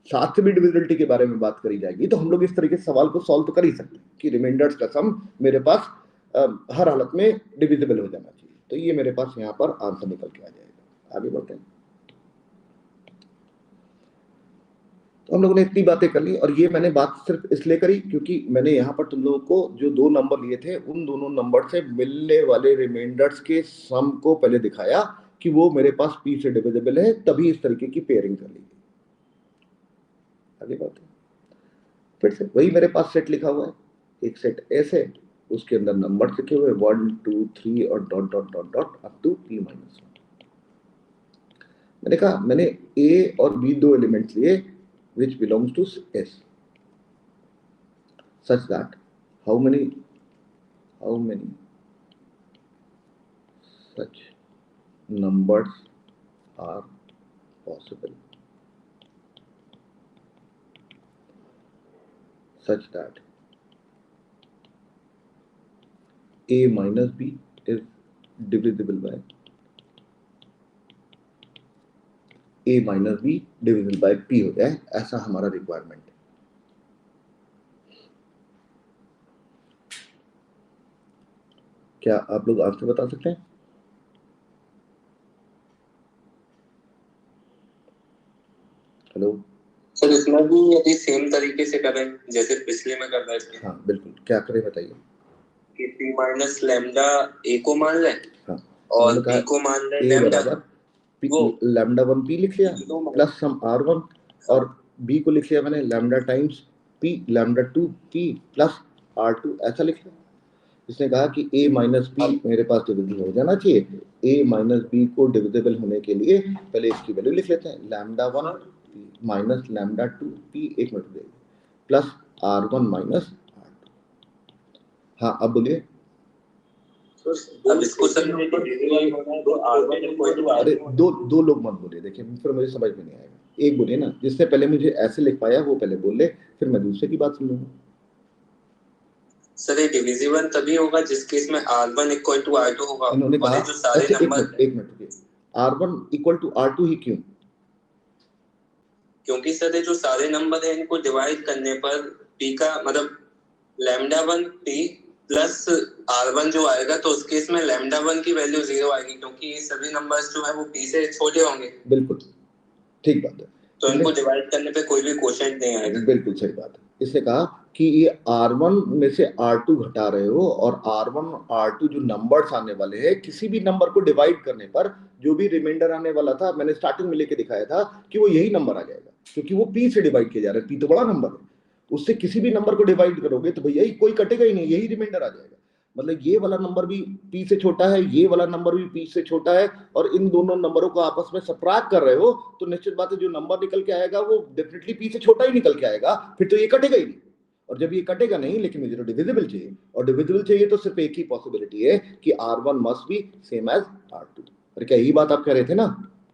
7 से भी डिविजिबिलिटी के बारे में बात करी जाएगी तो हम लोग इस तरीके से सवाल को सॉल्व तो कर ही सकते हैं कि रिमाइंडर्स का सम मेरे पास हर हालत में डिविजिबल हो जाना चाहिए। तो ये मेरे पास यहाँ पर आंसर निकल के आ जाएगा। आगे बढ़ते हैं। तो हम लोगों ने इतनी बातें कर ली, और ये मैंने बात सिर्फ इसलिए करी क्योंकि मैंने यहाँ पर तुम लोगों को जो 2 नंबर लिए थे उन दोनों नंबर से मिलने वाले रिमाइंडर्स के सम को पहले दिखाया कि वो मेरे पास p से डिविजिबल है, तभी इस तरीके की पेयरिंग कर ली। आगे बढ़ते हैं। फिर से वही मेरे पास सेट लिखा हुआ है, एक सेट एस है, उसके अंदर नंबर लिखे हुए 1 2 3 और dot dot dot dot up to p-1। मैंने कहा मैंने a और b 2 एलिमेंट्स लिए which belongs to S, such that how many such numbers are possible such that a minus b is divisible by a minus b divisible by p हो जाए, ऐसा हमारा requirement है। क्या आप लोग आंसर बता सकते हैं? हेलो, सर इसमें भी यदि सेम तरीके से करें जैसे पिछले में कर रहा है इसमें, हाँ बिल्कुल, क्या करें बताइए। कि p माइनस लैम्डा a को मान लें, हाँ, और b को मान लें a लैम्डा, बराबर वो लैम्डा 1 p लिख लिया प्लस सम r1, और b को लिख लिया मैंने lambda times p lambda 2 p plus r2, ऐसा लिख लिया। इसने कहा कि a माइनस बी मेरे पास डिविजिबल हो जाना चाहिए। a माइनस बी को डिविजिबल होने के लिए पहले इसकी वैल्यू लिख लेते हैं, लैम्डा 1 माइनस लैम्डा 2 p, एक मिनट देंगे, प्लस r1 माइनस r2। हाँ अब बोलिए। अब इसको सर अरे दो लोग मत बोलिए, देखिए फिर मुझे समझ में नहीं आएगा। एक बोलिए ना, जिसने पहले मुझे ऐसे लिख पाया वो पहले बोल ले, फिर मैं दूसरे की बात सुन लूंगा। सर ये डिविजिबल तभी होगा जिस केस में r1 इक्वल टू r2 होगा। इन्होंने कहा जो सारे अच्छा नंबर एक मिनट रुकिए, r1 इक्वल टू r2 ही क्यों? क्योंकि सर ये जो सारे नंबर है इनको डिवाइड करने पर p का मतलब लैम्डा 1 p प्लस r1 जो आएगा, तो उस केस में लैम्डा 1 की वैल्यू 0 आएगी, क्योंकि ये सभी नंबर्स जो है वो p से छोटे होंगे। बिल्कुल ठीक बात है, तो इनको डिवाइड करने पे कोई भी क्वोशिएंट नहीं आएगा। बिल्कुल सही बात है। इसने कहा कि ये r1 में से r2 घटा रहे हो, और r1 r2 जो नंबर्स आने वाले हैं, किसी भी नंबर को डिवाइड करने पर जो भी रिमाइंडर आने वाला था, मैंने स्टार्टिंग में लेके दिखाया था कि वो यही नंबर आ जाएगा, क्योंकि वो p से डिवाइड किया जा रहा है। p तो बड़ा नंबर है, उससे किसी भी नंबर को डिवाइड करोगे तो भैया कोई कटेगा ही नहीं, यही रिमाइंडर आ जाएगा। मतलब ये वाला नंबर भी p से छोटा है, ये वाला नंबर भी p से छोटा है, और इन दोनों नंबरों को आपस में सबट्रैक्ट कर रहे हो, तो निश्चित बात है जो नंबर निकल के आएगा वो डेफिनेटली p से छोटा ही निकल के आएगा, फिर तो ये कटेगा ही नहीं। और जब ये कटेगा नहीं, लेकिन मुझे तो डिविजिबल चाहिए, और डिविजिबल चाहिए तो सिर्फ एक ही पॉसिबिलिटी है कि r1 must be same as r2। अरे क्या यही बात आप कह रहे थे ना?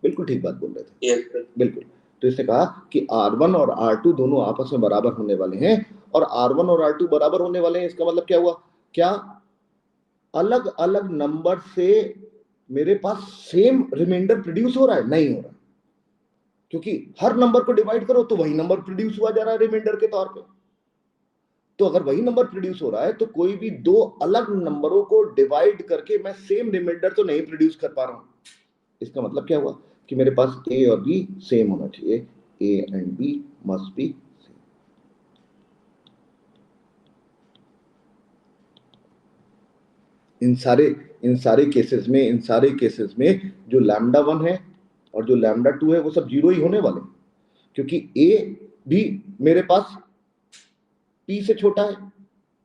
बिल्कुल ठीक बात बोल रहे थे, बिल्कुल। तो इसने कहा कि r1 और r2 दोनों आपस में बराबर होने वाले हैं, और r1 और r2 बराबर होने वाले हैं, इसका मतलब क्या हुआ? क्या अलग अलग नंबर से मेरे पास सेम रिमाइंडर प्रोड्यूस हो रहा है? नहीं हो रहा, क्योंकि हर नंबर को डिवाइड करो तो वही नंबर प्रोड्यूस हुआ जा रहा है रिमाइंडर के तौर पे। तो अगर वही नंबर प्रोड्यूस हो रहा है, तो कोई भी दो अलग नंबरों को डिवाइड करके मैं सेम रिमाइंडर तो नहीं प्रोड्यूस कर पा रहा हूं। इसका मतलब क्या हुआ कि मेरे पास ए और बी सेम होना चाहिए, A and B must be. इन सारे केसेस में जो लैम्डा 1 है और जो लैम्डा 2 है वो सब जीरो ही होने वाले, क्योंकि ए भी मेरे पास p से छोटा है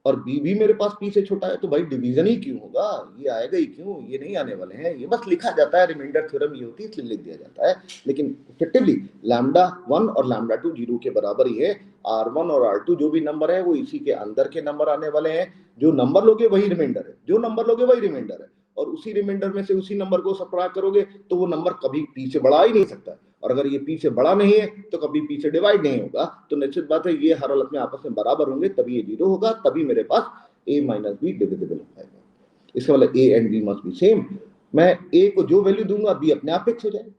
और b भी मेरे पास p से छोटा है, तो भाई डिवीजन ही क्यों होगा? ये आएगा ही क्यों? ये नहीं आने वाले हैं। ये बस लिखा जाता है, रिमाइंडर थ्योरम ये होती है इसलिए लिख दिया जाता है, लेकिन इफेक्टिवली लैम्डा 1 और लैम्डा 2 जीरो के बराबर ही है। r1 और r2 जो भी नंबर है वो इसी के अंदर के नंबर आने वाले हैं। जो नंबर लोगे वही रिमाइंडर है, जो नंबर लोगे वही रिमाइंडर है, और उसी रिमाइंडर में से उसी नंबर को सबट्रैक्ट करोगे तो वो नंबर कभी p से बड़ा ही नहीं सकता, और अगर ये p से बड़ा नहीं है तो कभी p से डिवाइड नहीं होगा। तो निश्चित बात है ये हर हालत में आपस में बराबर होंगे, तभी ये जीरो होगा, तभी मेरे पास a माइनस बी डिविजिबल हो जाएगा। इसका मतलब a and b must be same. मैं a को जो वैल्यू दूंगा b अपने आप फिक्स हो जाएगा।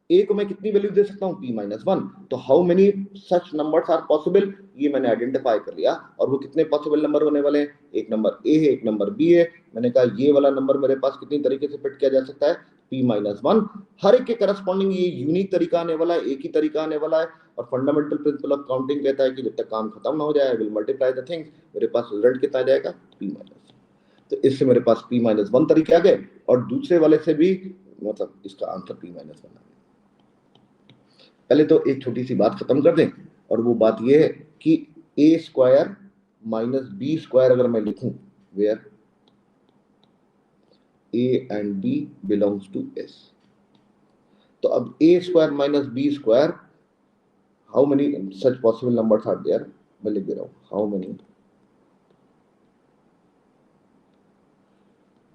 a को मैं कितनी वैल्यू दे सकता हूं? p minus 1। तो how many such numbers are possible, ये मैंने आइडेंटिफाई कर लिया, और वो कितने पॉसिबल नंबर होने वाले हैं? एक नंबर a है, एक नंबर b है। मैंने कहा ये वाला नंबर मेरे पास कितनी तरीके से फिट किया जा सकता है? p minus 1। हर एक के करस्पॉन्डिंग ये यूनिक तरीका आने वाला है, एक ही तरीका आने वाला है, और फंडामेंटल प्रिंसिपल ऑफ काउंटिंग कहता है कि जब तक काम खत्म ना हो जाए, विल मल्टीप्लाई द थिंग्स, मेरे पास रिजल्ट कितना जाएगा? p minus. तो इससे मेरे पास p माइनस 1 तरीके आ गए, और दूसरे वाले से भी मतलब इसका आंसर p माइनस 1 आ गया। पहले तो एक छोटी सी बात खत्म कर दें, और वो बात ये है कि a square minus B square अगर मैं लिखूं, where a and b belongs to s, तो अब a square minus B square, how many such possible numbers are there? मैं लिख दे रहा हूं, how many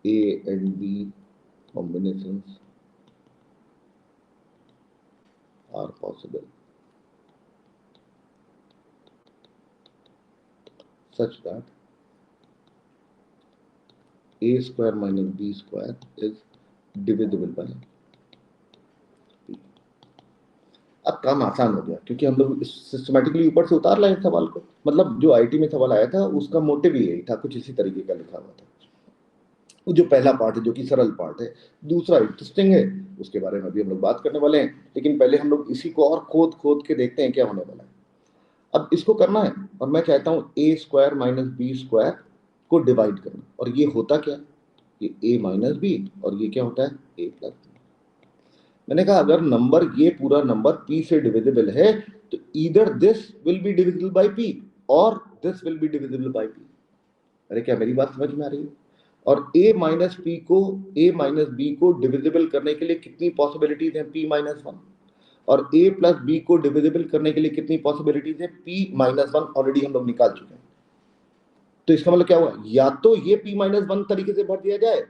a and b combinations are possible such that a square minus b square is divisible by b। अब काम आसान हो गया, क्योंकि हम लोग सिस्टमैटिकली ऊपर से उतार लाए सवाल को। मतलब जो आईटी में सवाल आया था उसका मोटिव ही यही था, कुछ इसी तरीके का लिखा हुआ था। वो जो पहला पार्ट है जो कि सरल पार्ट है, दूसरा इंटरेस्टिंग है, उसके बारे में भी हम लोग बात करने वाले हैं, लेकिन पहले हम लोग इसी को और खोद खोद के देखते हैं क्या होने वाला है। अब इसको करना है और मैं चाहता हूं ए स्क्वायर माइनस बी स्क्वायर को डिवाइड करना, और ये होता क्या, ये a माइनस बी और ये क्या होता है a प्लस बी। मैंने कहा अगर नंबर, ये पूरा नंबर p से डिविजिबल है तो either this will be divisible by p और this will be divisible by p। अरे क्या मेरी बात समझ में आ रही है? और a माइनस p को, a माइनस b को डिविजिबल करने के लिए कितनी पॉसिबिलिटीज हैं, p माइनस 1, और a प्लस b को डिविजिबल करने के लिए कितनी पॉसिबिलिटीज है, p माइनस 1 ऑलरेडी हम लोग निकाल चुके हैं। तो इसका मतलब क्या हुआ, या तो ये p माइनस 1 तरीके से भर दिया जाए,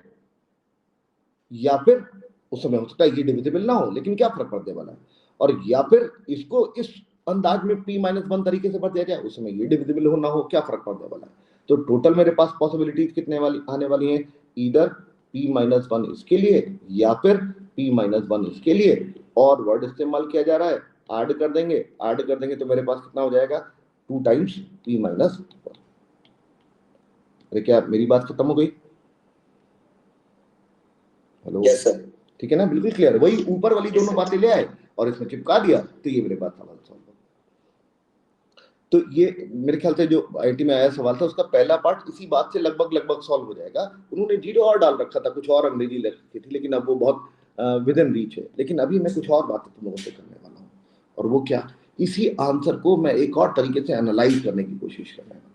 या फिर उस समय हो सकता है ये डिविजिबल ना हो, लेकिन क्या फर्क पड़ने वाला है, और या फिर इसको इस अंदाज में p माइनस 1 तरीके से भर दिया जाए, उस समय ये डिविजिबल हो ना हो, क्या फर्क पड़ने वाला है। तो टोटल मेरे पास पॉसिबिलिटीज कितने वाली आने वाली हैं, ईदर p माइनस 1 इसके लिए या फिर p माइनस 1 इसके लिए, और वर्ड इस्तेमाल किया जा रहा है, ऐड कर देंगे तो मेरे पास कितना हो जाएगा 2 टाइम्स p माइनस 1। अरे क्या मेरी बात खत्म हो गई? Hello, yes sir. ठीक है ना, बिल्कुल क्लियर। वही ऊपर वाली दोनों बातें ले आए और इसमें चिपका दिया, तो ये मेरे पास सवाल सॉल्व हो। तो ये मेरे ख्याल से जो आईटी में आया सवाल था उसका पहला पार्ट इसी बात से लगभग सॉल्व हो जाएगा। उन्होंने जीरो और डाल रखा था, कुछ और अंग्रेजी लिख रखी थी, लेकिन अब वो बहुत विद इन रीच है। लेकिन अभी मैं कुछ और बातें तुम लोगों से करने वाला हूँ, और वो क्या, इसी आंसर को मैं एक और तरीके से एनालाइज करने की कोशिश करने वाला हूँ।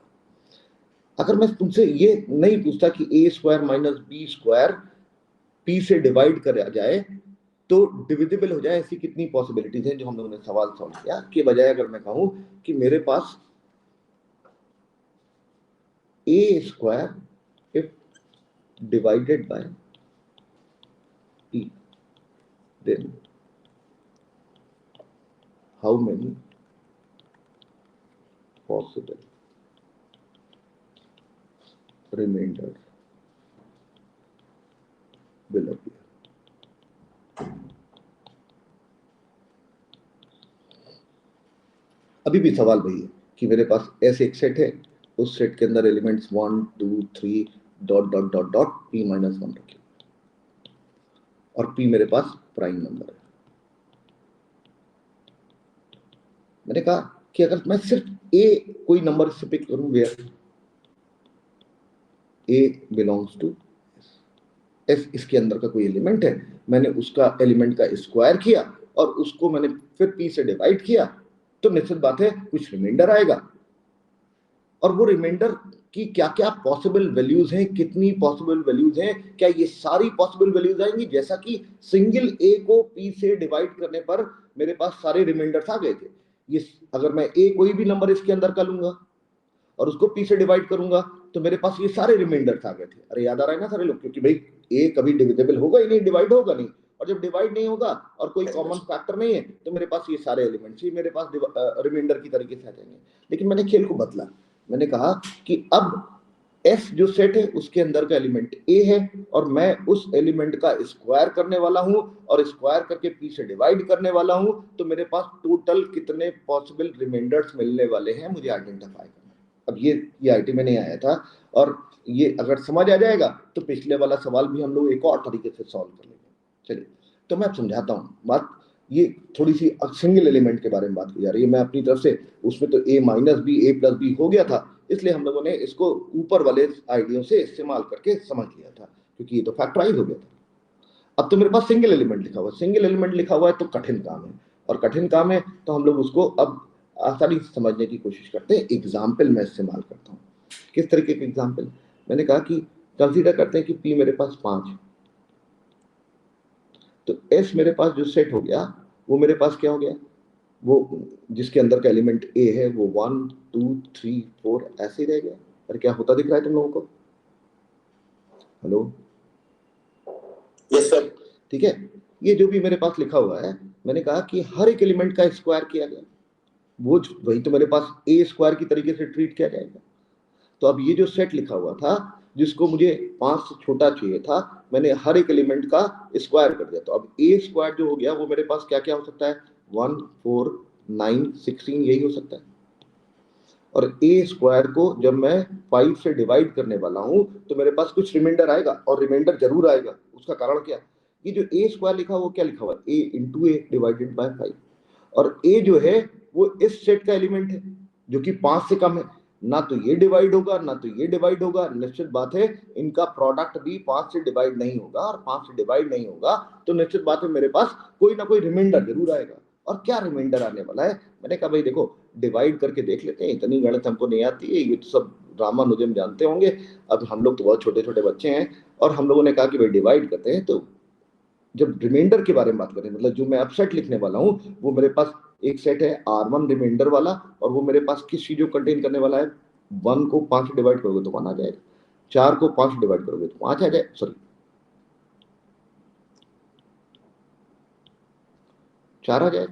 अगर मैं तुमसे ये नहीं पूछता कि A square minus B square p से डिवाइड करा जाए तो डिविजिबल हो जाए, ऐसी कितनी पॉसिबिलिटीज हैं जो हम लोगों ने सवाल सॉल्व किया, के बजाय अगर मैं कहूं कि मेरे पास A square if divided by p, then how many possible remainder will appear। अभी भी सवाल वही है कि मेरे पास ऐसे एक सेट है, उस सेट के अंदर elements 1 2 3 dot dot dot dot p minus 1 रखे, और p मेरे पास प्राइम नंबर है। मैंने कहा कि अगर मैं सिर्फ a कोई नंबर से पिक करूं, where a belongs to s, इसके अंदर का कोई एलिमेंट है, मैंने उसका एलिमेंट का स्क्वायर किया और उसको मैंने फिर p से डिवाइड किया, तो निश्चित बात है कुछ रिमाइंडर आएगा। और वो रिमाइंडर की क्या क्या पॉसिबल वैल्यूज हैं, कितनी पॉसिबल वैल्यूज हैं, क्या ये सारी पॉसिबल वैल्यूज आएंगी, जैसा कि सिंगल a को p से डिवाइड करने पर मेरे पास सारे रिमाइंडर्स आ गए थे। ये अगर मैं a कोई भी नंबर इसके अंदर का लूंगा और उसको p से डिवाइड करूंगा तो मेरे पास ये सारे रिमाइंडर्स आ गए थे। अरे याद आ रहा है ना सारे लोग, क्योंकि भाई a कभी डिविजिबल होगा ही नहीं, डिवाइड होगा नहीं, और जब डिवाइड नहीं होगा और कोई कॉमन फैक्टर नहीं है तो मेरे पास ये सारे एलिमेंट्स ही मेरे पास रिमाइंडर की तरीके से आ जाएंगे। लेकिन मैंने खेल को बदला, मैंने कहा कि अब S जो सेट है उसके अंदर का एलिमेंट A है, और मैं उस एलिमेंट का स्क्वायर करने वाला हूं और स्क्वायर करके P से डिवाइड करने वाला हूं, तो मेरे पास टोटल कितने पॉसिबल रिमाइंडर्स मिलने वाले हैं मुझे आइडेंटिफाई करना है। अब ये आईटी में नहीं आया था, और ये अगर समझ आ जाएगा तो पिछले वाला सवाल भी हम लोग एक और तरीके से सॉल्व कर लेंगे। चलिए, तो मैं समझाता हूँ बात। ये थोड़ी सी सिंगल एलिमेंट के बारे में बात की जा रही है, मैं अपनी तरफ से, उसमें तो a minus B a plus B हो गया था, इसलिए हम लोगों ने इसको ऊपर वाले आइडिया से इस्तेमाल करके समझ लिया था, क्योंकि ये तो फैक्टराइज हो गया था। अब तो मेरे पास सिंगल एलिमेंट लिखा हुआ है, सिंगल एलिमेंट लिखा हुआ है तो कठिन काम है, और कठिन काम है तो हम लोग उसको अब आसानी से समझने की कोशिश करते हैं। एग्जाम्पल मैं इस्तेमाल करता हूँ। किस तरीके के एग्जाम्पल? मैंने कहा कि कंसीडर करते हैं कि p मेरे पास 5 है, तो s मेरे पास जो सेट हो गया वो मेरे पास क्या हो गया, वो जिसके अंदर का एलिमेंट a है वो 1 2 3 4 ऐसे ही रह गया। और क्या होता दिख रहा है तुम लोगों को? Hello, yes sir. ठीक है, ये जो भी मेरे पास लिखा हुआ है, मैंने कहा कि हर एक एलिमेंट का स्क्वायर किया गया, वो वही तो मेरे पास a स्क्वायर की तरीके से ट्रीट किया जाएगा। तो अब ये जो सेट लिखा हुआ था जिसको मुझे 5 से छोटा चाहिए था, मैंने हर एक एलिमेंट का स्क्वायर कर दिया, तो अब a स्क्वायर जो हो गया वो मेरे पास क्या क्या हो सकता है, 1 4 9 16 यही हो सकता है। और a स्क्वायर को जब मैं 5 से डिवाइड करने वाला हूं तो मेरे पास कुछ रिमाइंडर आएगा, और रिमाइंडर जरूर आएगा। उसका कारण क्या, ये जो a स्क्वायर लिखा हुआ वो क्या लिखा हुआ है, a into a divided by 5, और a जो है वो इस सेट का एलिमेंट है जो कि 5 से कम है, ना तो ये डिवाइड होगा ना तो ये डिवाइड होगा। निश्चित बात है इनका प्रोडक्ट भी 5 से डिवाइड नहीं होगा, और 5 से डिवाइड नहीं होगा तो निश्चित बात है मेरे पास कोई ना कोई रिमाइंडर जरूर आएगा। और क्या रिमाइंडर आने वाला है? मैंने कहा भाई देखो डिवाइड करके देख लेते हैं, इतनी गणित हमको नहीं आती है, ये तो सब रामानुजन जानते होंगे, अब हम लोग तो बहुत छोटे छोटे बच्चे हैं। और हम लोगों ने कहा कि भाई डिवाइड करते हैं। तो जब रिमाइंडर के बारे में बात करें, मतलब जो मैं अब सेट लिखने वाला हूँ वो मेरे पास एक सेट है R1 रिमाइंडर वाला, और वो मेरे पास किस चीजों को कंटेन करने वाला है? 1 को 5 से डिवाइड करोगे तो 1 आ जाएगा, 4 को 5 से डिवाइड करोगे तो 5 आ जाए, सॉरी 4 आ जाए।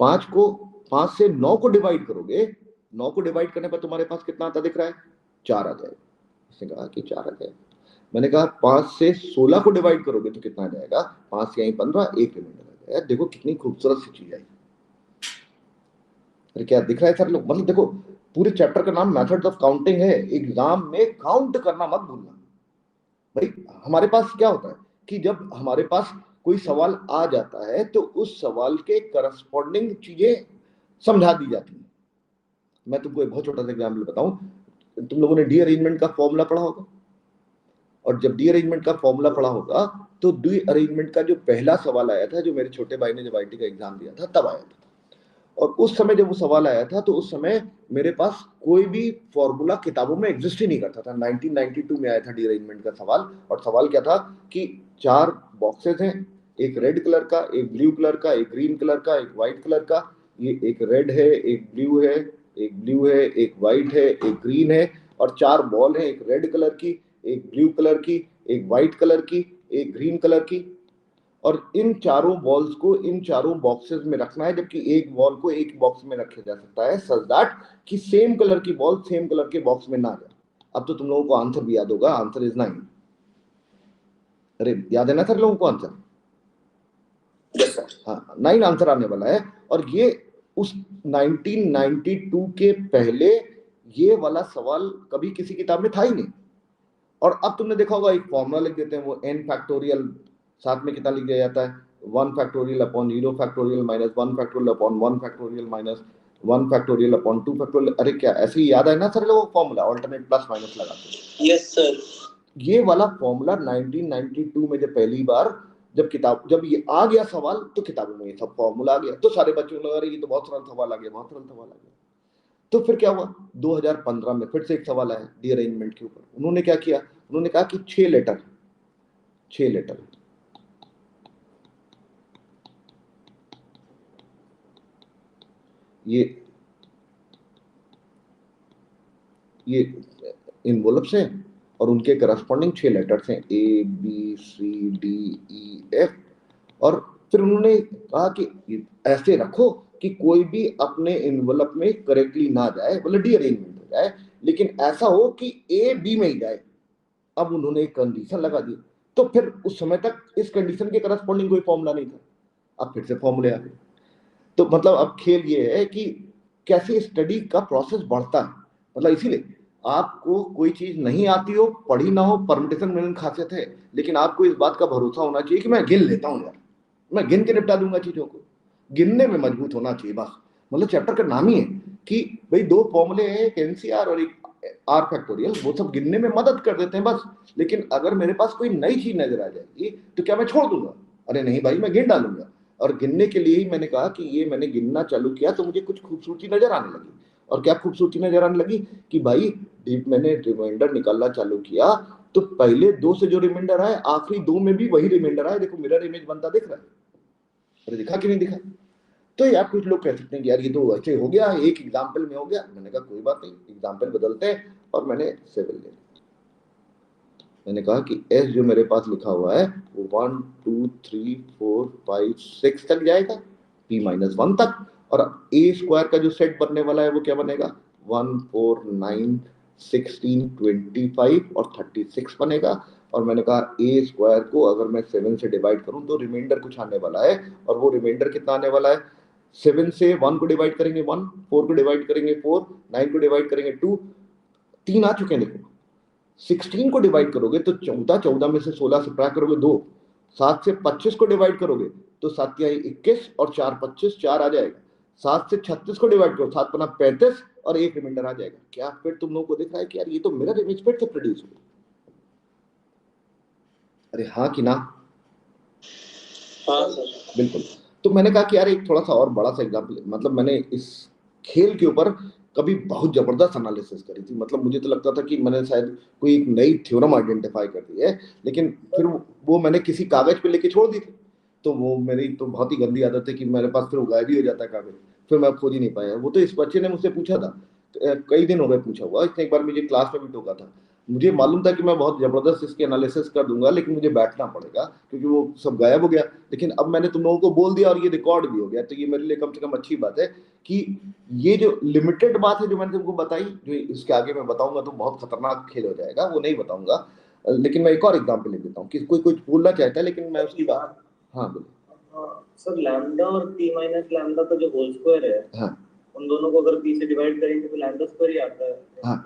5 को 5 से 9 को डिवाइड करोगे, 9 को डिवाइड करने पर तुम्हारे पास कितना आता दिख रहा है? 4 आ जाएगा। इसने कहा कि 4 आ जाएगा। मैंने कहा 5 से 16 को डिवाइड करोगे तो कितना आ जाएगा? 5 से यहीं 15, एक रिमाइंडर आ जाएगा। देखो कितनी खूबसूरत सी चीज आई। अरे क्या दिख रहा है सर लोग? मतलब देखो पूरे चैप्टर का नाम मेथड्स ऑफ काउंटिंग है। एग्जाम में काउंट करना मत भूलना। भाई हमारे पास क्या होता है कि जब हमारे पास कोई सवाल आ जाता है तो उस सवाल के करस्पॉन्डिंग चीजें समझा दी जाती हैं। मैं तुमको एक बहुत छोटा सा एग्जाम्पल बताऊं, तुम लोगों ने डी अरेंजमेंट का फॉर्मूला पढ़ा होगा, और जब डी अरेंजमेंट का फॉर्मूला पढ़ा होगा तो डी अरेंजमेंट का जो पहला सवाल आया था, जो मेरे छोटे भाई ने जब आईटी का एग्जाम दिया था तब आया था, और उस समय जब वो सवाल आया था तो उस समय मेरे पास कोई भी फॉर्मूला किताबों में एग्जिस्ट ही नहीं करता था। 1992 में आया था डी अरेंजमेंट का सवाल, और सवाल क्या था कि 4 बॉक्सेस हैं, एक रेड कलर का, एक ब्लू कलर का, एक ग्रीन कलर का, एक व्हाइट कलर का। ये एक रेड है, एक ब्लू है, एक ब्लू है, एक व्हाइट है, एक ग्रीन है, और 4 बॉल है, एक रेड कलर की, एक ब्लू कलर की, एक व्हाइट कलर की, एक ग्रीन कलर की। और इन चारों बॉल्स को इन चारों बॉक्सेस में रखना है, जबकि एक बॉल को एक बॉक्स में रखा जा सकता है, सच दैट कि सेम कलर की बॉल सेम कलर के बॉक्स में ना जाए। अब तो तुम लोगों को आंसर भी याद होगा, आंसर इज 9। अरे याद है ना सर लोगों को आंसर? Yes sir. हाँ 9 आंसर आने वाला है। और ये उस 1992 के पहले ये वाला सवाल कभी किसी किताब में था ही नहीं। और अब तुमने देखा होगा एक फॉर्मूला लिख देते हैं वो n फैक्टोरियल, साथ में कितना लिख दिया जाता है? 1 factorial upon 0 factorial minus 1 factorial upon 1 factorial minus 1 factorial upon 2 factorial. अरे क्या ऐसे ही याद है ना सर लोगों फॉर्मूला? ऑल्टरनेट प्लस माइनस लगाते हैं। Yes sir. ये वाला फॉर्मूला 1992 में जब पहली बार जब ये आ गया सवाल, तो किताबों में ये सब फॉर्मूला आ गया, तो सारे बच्चों ने अरे ये तो बहुत सरल सवाल आ गया, बहुत सरल सवाल आ गया। तो फिर क्या हुआ? 2015 में फिर से एक सवाल आया डी अरेंजमेंट के ऊपर। उन्होंने क्या किया? उन्होंने कहा कि 6 लेटर ये इन्वोलप्स हैं, और उनके करस्पॉन्डिंग 6 लेटर्स हैं ABCDEF। और फिर उन्होंने कहा कि ऐसे रखो कि कोई भी अपने इन्वोलप में करेक्टली ना जाए, मतलब डी अरेंजमेंट हो जाए, लेकिन ऐसा हो कि A B में ही जाए। अब उन्होंने एक कंडीशन लगा दी, तो फिर उस समय तक इस कंडीशन के करस्पॉन्डिंग कोई फॉर्मूला नहीं था, अब फिर से फॉर्मूले आ गए। तो मतलब अब खेल ये है कि कैसे स्टडी का प्रोसेस बढ़ता है। मतलब इसीलिए आपको कोई चीज नहीं आती हो, पढ़ी ना हो, परमिटेशन में खासियत है, लेकिन आपको इस बात का भरोसा होना चाहिए कि मैं गिन लेता हूँ यार, मैं गिन के निपटा दूंगा चीजों को। गिनने में मजबूत होना चाहिए बस। मतलब चैप्टर का नाम ही है कि भाई 2 फॉर्मूले हैं, एक एनसीआर और एक आर फैक्टोरियल, वो सब गिनने में मदद कर देते हैं बस। लेकिन अगर मेरे पास कोई नई चीज नजर आ जाएगी तो क्या मैं छोड़ दूंगा? अरे नहीं भाई, मैं गिन डालूंगा। और गिनने के लिए ही मैंने कहा कि ये मैंने गिनना चालू किया तो मुझे कुछ खूबसूरती नजर आने लगी। और क्या खूबसूरती नजर आने लगी कि भाई मैंने रिमाइंडर निकालना चालू किया तो पहले 2 से जो रिमाइंडर आए, आखिरी 2 में भी वही रिमाइंडर आए। देखो मिरर इमेज बनता दिख रहा है? अरे दिखा कि नहीं दिखा? तो यार कुछ लोग कह सकते हैं कि यार ये तो ऐसे हो गया, एक एग्जाम्पल में हो गया। मैंने कहा कोई बात नहीं, एग्जाम्पल बदलते हैं, और मैंने सिविल ले लिया। मैंने कहा कि एस जो मेरे पास लिखा हुआ है वो 1 2 3 4 5 6 तक जाएगा, P-1 तक। और ए स्क्वायर का जो सेट बनने वाला है वो क्या बनेगा? 1 4 9 16 25 और 36 बनेगा। और मैंने कहा ए स्क्वायर को अगर मैं 7 से डिवाइड करूं तो रिमाइंडर कुछ आने वाला है, और वो रिमाइंडर कितना आने वाला है? 7 से 1 को डिवाइड करेंगे 1, 4 को डिवाइड करेंगे 4, 9 को डिवाइड करेंगे 2, 3 आ चुके हैं। देखो 16 को डिवाइड करोगे तो 14, 14 में से 16 सब्ट्रैक्ट करोगे 2, 7 से 25 को डिवाइड करोगे तो 7 या 21 और 4 25, 4 आ जाएगा। 7 से 36 को डिवाइड करो, 7 पना 35 और एक रिमाइंडर आ जाएगा। क्या फिर तुम लोगों को दिख रहा है कि यार ये तो मिरर इमेज फिर से प्रोड्यूस हुई? अरे हाँ कि ना? हाँ सर। बिल्कुल। तो मैंने कहा कि यार एक थोड़ा सा और बड़ा सा एग्जाम्पल, मतलब मैंने इस खेल के ऊपर कभी बहुत जबरदस्त एनालिसिस करी थी, मतलब मुझे तो लगता था कि मैंने शायद कोई एक नई थ्योरम आइडेंटिफाई कर दी है, लेकिन फिर वो मैंने किसी कागज पे लेके छोड़ दी थी। तो वो मेरी तो बहुत ही गंदी आदत है कि मेरे पास फिर वो गायब ही हो जाता है कागज, फिर मैं खोज ही नहीं पाया। वो तो इस बच्चे ने मुझसे पूछा था, कई दिन हो गए पूछा हुआ, इसने एक बार मुझे क्लास में भी टोका था। मुझे मालूम था कि मैं बहुत जबरदस्त इसकी एनालिसिस कर दूंगा, लेकिन मुझे बैठना पड़ेगा क्योंकि वो सब गायब हो गया। लेकिन अब मैंने तुम लोगों को बोल दिया और ये रिकॉर्ड भी हो गया, तो ये मेरे लिए कम से कम अच्छी बात है कि ये जो लिमिटेड बात है जो मैंने तुमको बताई, जो इसके आगे मैं बताऊंगा तो बहुत खतरनाक खेल हो जाएगा, वो नहीं बताऊंगा। लेकिन मैं एक और एग्जाम्पल ले देता हूँ कि कोई कुछ बोलना चाहता है, लेकिन मैं उसकी बात, हाँ बोलिए। सर लैम्डा और p माइनस लैम्डा का जो होल स्क्वायर है, हाँ उन दोनों को अगर p से डिवाइड करेंगे तो लैम्डा स्क्वायर ही आता है। हाँ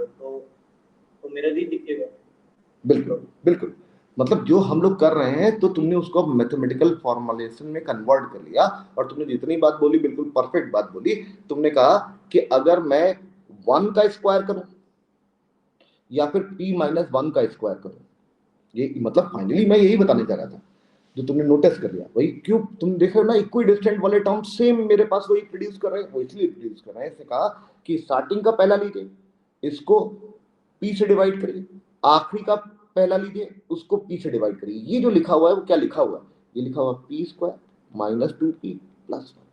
तो मेरा भी दिखेगा। बिल्कुल बिल्कुल। मतलब जो हम लोग कर रहे हैं, तो तुमने उसको मैथमेटिकल फॉर्मुलेशन में कन्वर्ट कर लिया, और तुमने जितनी बात बोली बिल्कुल परफेक्ट बात बोली। तुमने कहा कि अगर मैं 1 का स्क्वायर करूं या फिर p-1 का स्क्वायर करूं, ये मतलब फाइनली मैं यही बताने जा रहा था, जो तुमने नोटिस कर लिया वही। क्यों तुम देख रहे हो ना, इक्वी डिस्टेंट वाले टर्म सेम मेरे पास वही प्रोड्यूस कर रहे हैं, वो इसलिए प्रोड्यूस कर रहे हैं। इसने कहा कि स्टार्टिंग का पहला लीजिए, इसको p से डिवाइड करिए, आखिरी का पहला लीजिए, उसको p से डिवाइड करिए। ये जो लिखा हुआ है वो क्या लिखा हुआ है? ये लिखा हुआ p square minus 2p plus 1।